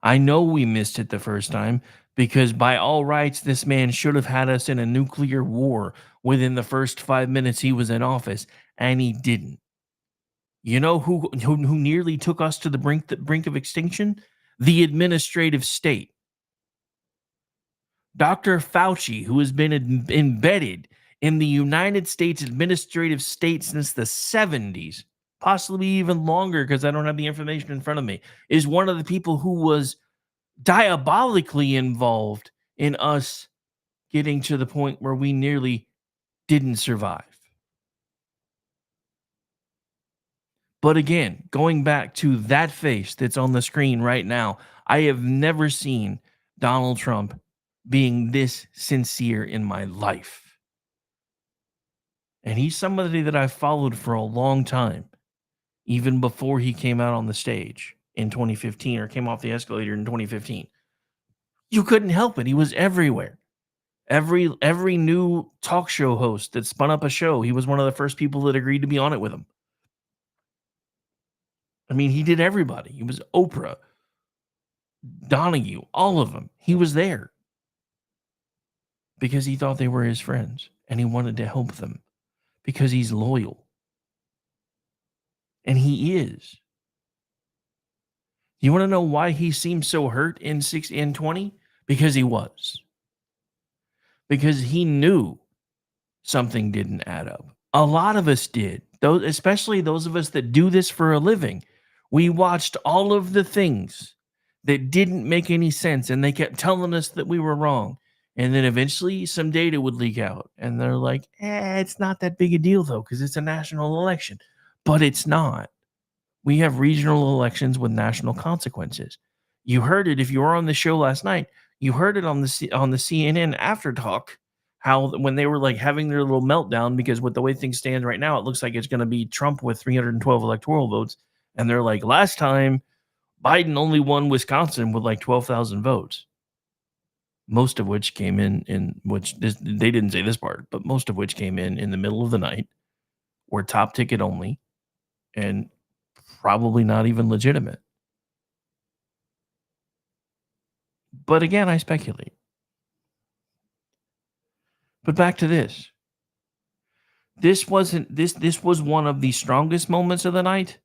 Speaker 7: I know we missed it the first time because by all rights, this man should have had us in a nuclear war within the first 5 minutes he was in office, and he didn't. You know who nearly took us to the brink of extinction? The administrative state. Dr. Fauci, who has been embedded in the United States administrative state since the 70s, possibly even longer because I don't have the information in front of me, is one of the people who was diabolically involved in us getting to the point where we nearly didn't survive. But again, going back to that face that's on the screen right now, I have never seen Donald Trump being this sincere in my life. And he's somebody that I've followed for a long time, even before he came out on the stage in 2015 or came off the escalator in 2015. You couldn't help it. He was everywhere. Every new talk show host that spun up a show, he was one of the first people that agreed to be on it with him. I mean, he did everybody. He was Oprah, Donahue, all of them. He was there because he thought they were his friends and he wanted to help them because he's loyal. And he is. You want to know why he seemed so hurt in 20? Because he was. Because he knew something didn't add up. A lot of us did, those, especially those of us that do this for a living. We watched all of the things that didn't make any sense, and they kept telling us that we were wrong. And then eventually some data would leak out, and they're like, it's not that big a deal, though, because it's a national election. But it's not. We have regional elections with national consequences. You heard it if you were on the show last night. You heard it on the CNN After Talk, how when they were like having their little meltdown because with the way things stand right now, it looks like it's going to be Trump with 312 electoral votes. And they're like, last time, Biden only won Wisconsin with like 12,000 votes. Most of which came they didn't say this part, but most of which came in the middle of the night, were top ticket only, and probably not even legitimate. But again, I speculate. But back to this. This was one of the strongest moments of the night,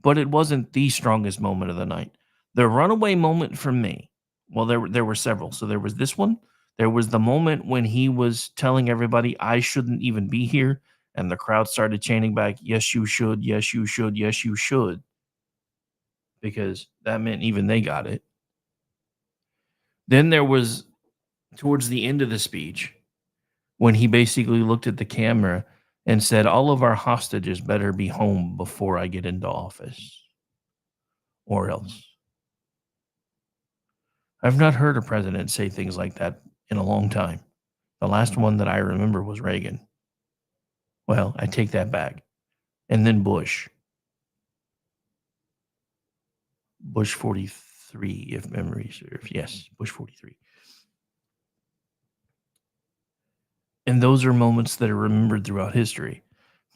Speaker 7: but it wasn't the strongest moment of the night. The runaway moment for me, well, there were several. So there was this one. There was the moment when he was telling everybody I shouldn't even be here, and the crowd started chanting back, yes, you should, yes, you should, yes, you should. Because that meant even they got it. Then there was, towards the end of the speech, when he basically looked at the camera and said, all of our hostages better be home before I get into office, or else. I've not heard a president say things like that in a long time. The last one that I remember was Reagan. Well, I take that back. And then Bush. Bush 43, if memory serves. Yes, Bush 43. And those are moments that are remembered throughout history.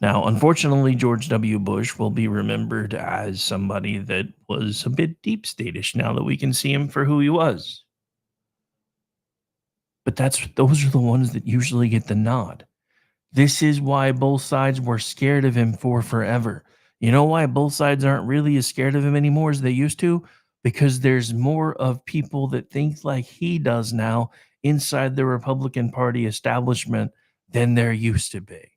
Speaker 7: Now, unfortunately, George W. Bush will be remembered as somebody that was a bit deep statish now that we can see him for who he was. But those are the ones that usually get the nod. This is why both sides were scared of him for forever. You know why both sides aren't really as scared of him anymore as they used to? Because there's more of people that think like he does now inside the Republican Party establishment than there used to be.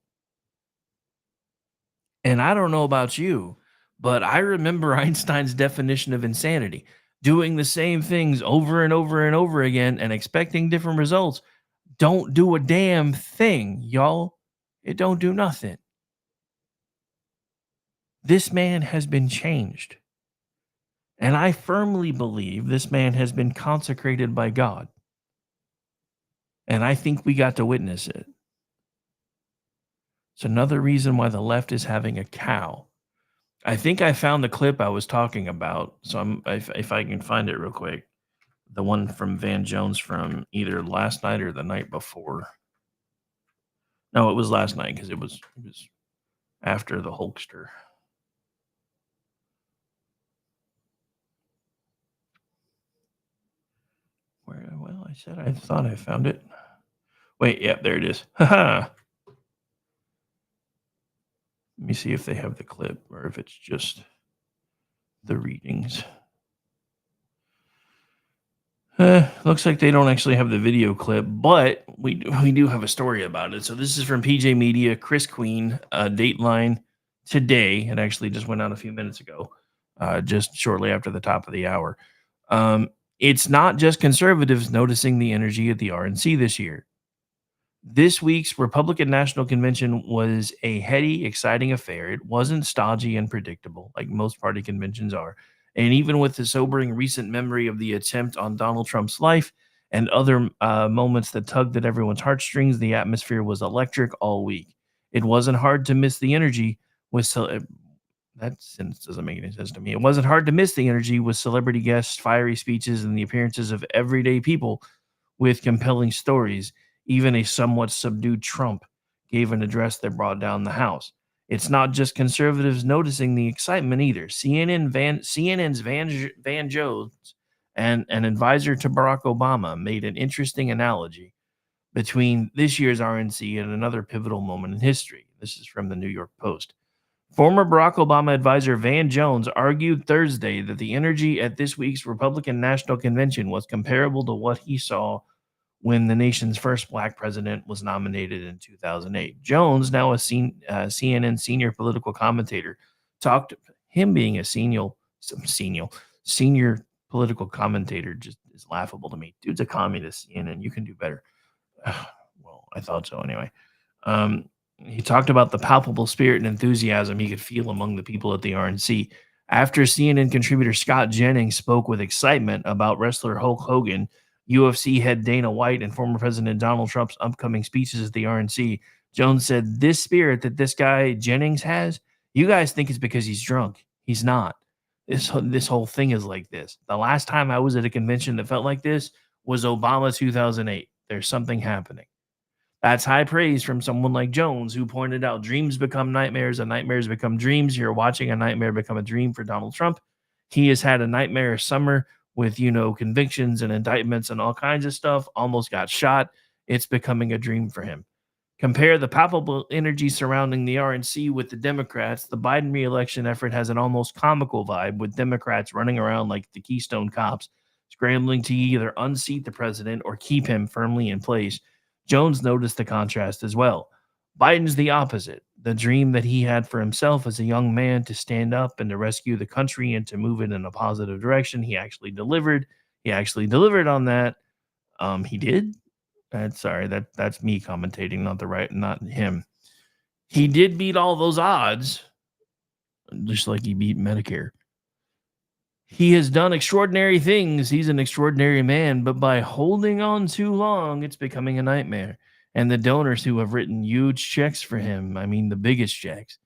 Speaker 7: And I don't know about you, but I remember Einstein's definition of insanity, doing the same things over and over and over again and expecting different results. Don't do a damn thing, y'all. It don't do nothing. This man has been changed. And I firmly believe this man has been consecrated by God. And I think we got to witness it. It's another reason why the left is having a cow. I think I found the clip I was talking about. So if I can find it real quick, the one from Van Jones from either last night or the night before. No, it was last night because it was after the Hulkster. Well, I said I thought I found it. Wait, yeah, there it is. Haha. Let me see if they have the clip or if it's just the readings. Looks like they don't actually have the video clip, but we do have a story about it. So this is from PJ Media, Chris Queen, Dateline today. It actually just went out a few minutes ago, just shortly after the top of the hour. It's not just conservatives noticing the energy at the RNC this year. This week's Republican National Convention was a heady, exciting affair. It wasn't stodgy and predictable like most party conventions are. And even with the sobering recent memory of the attempt on Donald Trump's life and other moments that tugged at everyone's heartstrings, the atmosphere was electric all week. It wasn't hard to miss the energy with that sentence doesn't make any sense to me. It wasn't hard to miss the energy with celebrity guests, fiery speeches, and the appearances of everyday people with compelling stories. Even a somewhat subdued Trump gave an address that brought down the House. It's not just conservatives noticing the excitement either. CNN's Van Jones and an advisor to Barack Obama made an interesting analogy between this year's RNC and another pivotal moment in history. This is from the New York Post. Former Barack Obama advisor Van Jones argued Thursday that the energy at this week's Republican National Convention was comparable to what he saw when the nation's first black president was nominated in 2008. Jones, now a CNN senior political commentator, talked him being a senior political commentator just is laughable to me. Dude's a communist, CNN. You can do better. Well, I thought so anyway. He talked about the palpable spirit and enthusiasm he could feel among the people at the RNC. After CNN contributor Scott Jennings spoke with excitement about wrestler Hulk Hogan, UFC head Dana White, and former President Donald Trump's upcoming speeches at the RNC, Jones said, "This spirit that this guy Jennings has, you guys think it's because he's drunk. He's not. This whole thing is like this. The last time I was at a convention that felt like this was Obama 2008. There's something happening." That's high praise from someone like Jones, who pointed out dreams become nightmares and nightmares become dreams. You're watching a nightmare become a dream for Donald Trump. He has had a nightmarish summer with, convictions and indictments and all kinds of stuff, almost got shot. It's becoming a dream for him. Compare the palpable energy surrounding the RNC with the Democrats. The Biden reelection effort has an almost comical vibe, with Democrats running around like the Keystone Cops, scrambling to either unseat the president or keep him firmly in place. Jones noticed the contrast as well. Biden's the opposite. The dream that he had for himself as a young man to stand up and to rescue the country and to move it in a positive direction, he actually delivered. He actually delivered on that. He did. That's me commentating, not him. He did beat all those odds, just like he beat Medicare. He has done extraordinary things. He's an extraordinary man, but by holding on too long, it's becoming a nightmare. And the donors who have written huge checks for him, I mean, the biggest checks,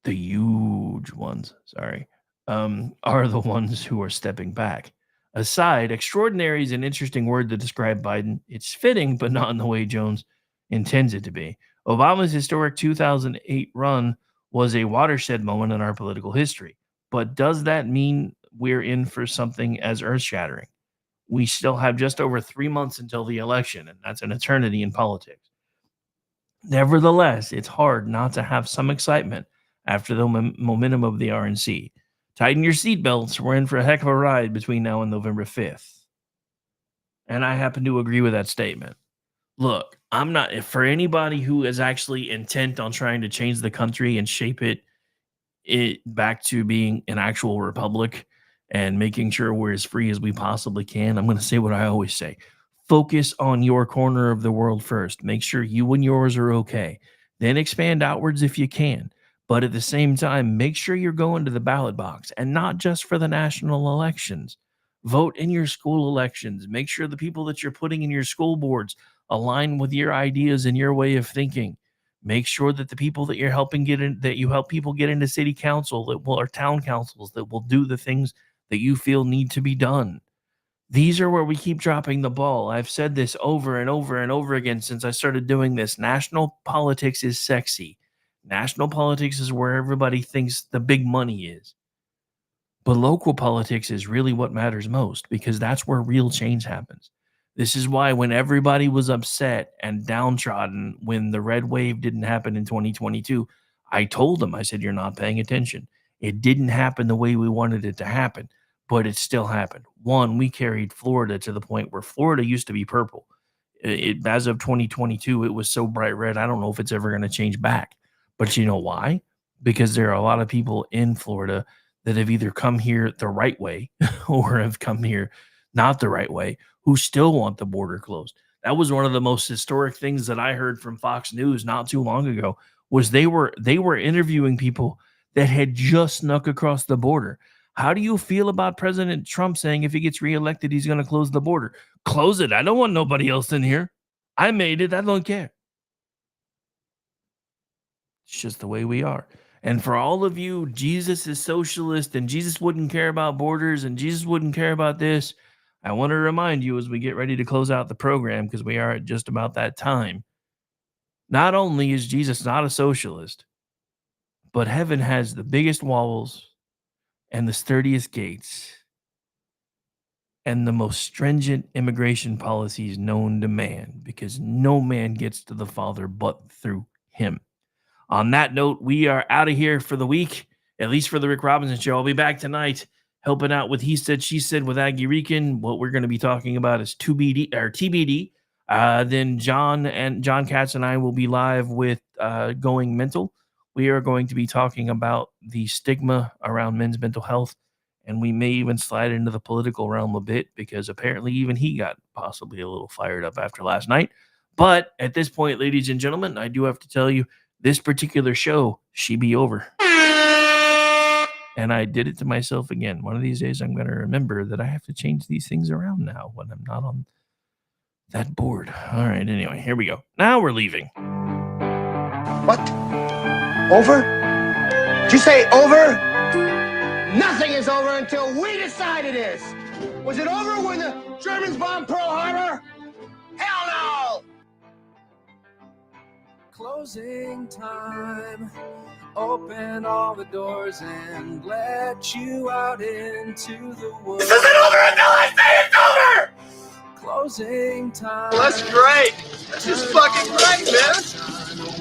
Speaker 7: the huge ones, are the ones who are stepping back. Aside, extraordinary is an interesting word to describe Biden. It's fitting, but not in the way Jones intends it to be. Obama's historic 2008 run was a watershed moment in our political history. But does that mean we're in for something as earth-shattering? We still have just over 3 months until the election, and that's an eternity in politics. Nevertheless, it's hard not to have some excitement after the momentum of the RNC. Tighten your seatbelts. We're in for a heck of a ride between now and November 5th. And I happen to agree with that statement. Look, I'm not, for anybody who is actually intent on trying to change the country and shape it back to being an actual republic and making sure we're as free as we possibly can, I'm going to say what I always say. Focus on your corner of the world first. Make sure you and yours are okay. Then expand outwards if you can. But at the same time, make sure you're going to the ballot box, and not just for the national elections. Vote in your school elections. Make sure the people that you're putting in your school boards align with your ideas and your way of thinking. Make sure that the people that you're helping get in, that you help people get into city council that will, or town councils that will do the things that you feel need to be done. These are where we keep dropping the ball. I've said this over and over and over again since I started doing this. National politics is sexy. National politics is where everybody thinks the big money is. But local politics is really what matters most, because that's where real change happens. This is why when everybody was upset and downtrodden when the red wave didn't happen in 2022, I told them, I said, you're not paying attention. It didn't happen the way we wanted it to happen, but it still happened. One, we carried Florida to the point where Florida used to be purple. As of 2022, it was so bright red, I don't know if it's ever going to change back. But you know why? Because there are a lot of people in Florida that have either come here the right way or have come here not the right way, who still want the border closed. That was one of the most historic things that I heard from Fox News not too long ago, was they were interviewing people that had just snuck across the border. How do you feel about President Trump saying if he gets reelected, he's going to close the border? Close it. I don't want nobody else in here. I made it. I don't care. It's just the way we are. And for all of you, Jesus is socialist and Jesus wouldn't care about borders and Jesus wouldn't care about this, I want to remind you as we get ready to close out the program, because we are at just about that time. Not only is Jesus not a socialist, but heaven has the biggest walls and the sturdiest gates and the most stringent immigration policies known to man, because no man gets to the Father but through him. On that note, we are out of here for the week, at least for the Rick Robinson Show. I'll be back tonight helping out with He Said, She Said with Aggie Rican. What we're going to be talking about is TBD. Then John Katz and I will be live with Going Mental. We are going to be talking about the stigma around men's mental health, and we may even slide into the political realm a bit, because apparently even he got possibly a little fired up after last night. But at this point, ladies and gentlemen, I do have to tell you, this particular show, she be over. And I did it to myself again. One of these days, I'm going to remember that I have to change these things around now when I'm not on that board. All right, anyway, here we go. Now we're leaving.
Speaker 11: What? Over? Did you say over? Nothing is over until we decide it is. Was it over when the Germans bombed Pearl Harbor? Hell no!
Speaker 8: Closing time. Open all the doors and let you out into the woods.
Speaker 11: This isn't over until I say it's over!
Speaker 8: Closing time.
Speaker 11: Well, that's great. That's just fucking great, man.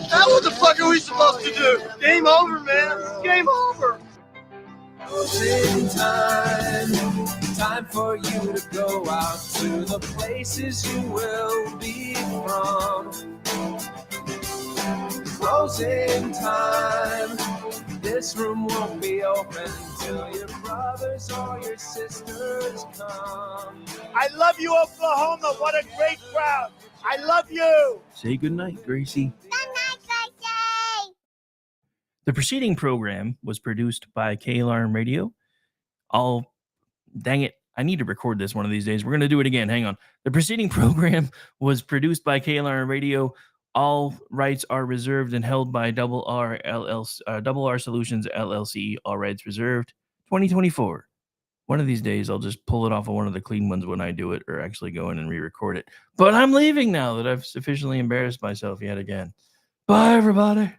Speaker 11: Now what the fuck are we supposed to do? Game over, man. It's game over.
Speaker 8: Closing time. Time for you to go out to the places you will be from. Closing time. This room won't be open till your brothers or your sisters come.
Speaker 11: I love you, Oklahoma. What a great crowd. I love you.
Speaker 7: Say goodnight, Gracie.
Speaker 11: Good night, Gracie.
Speaker 7: The preceding program was produced by KLRNRadio. Dang it, I need to record this one of these days. We're going to do it again. Hang on. The preceding program was produced by KLRNRadio. All rights are reserved and held by Double R Solutions LLC. All rights reserved. 2024. One of these days, I'll just pull it off of one of the clean ones when I do it, or actually go in and re-record it. But I'm leaving now that I've sufficiently embarrassed myself yet again. Bye, everybody.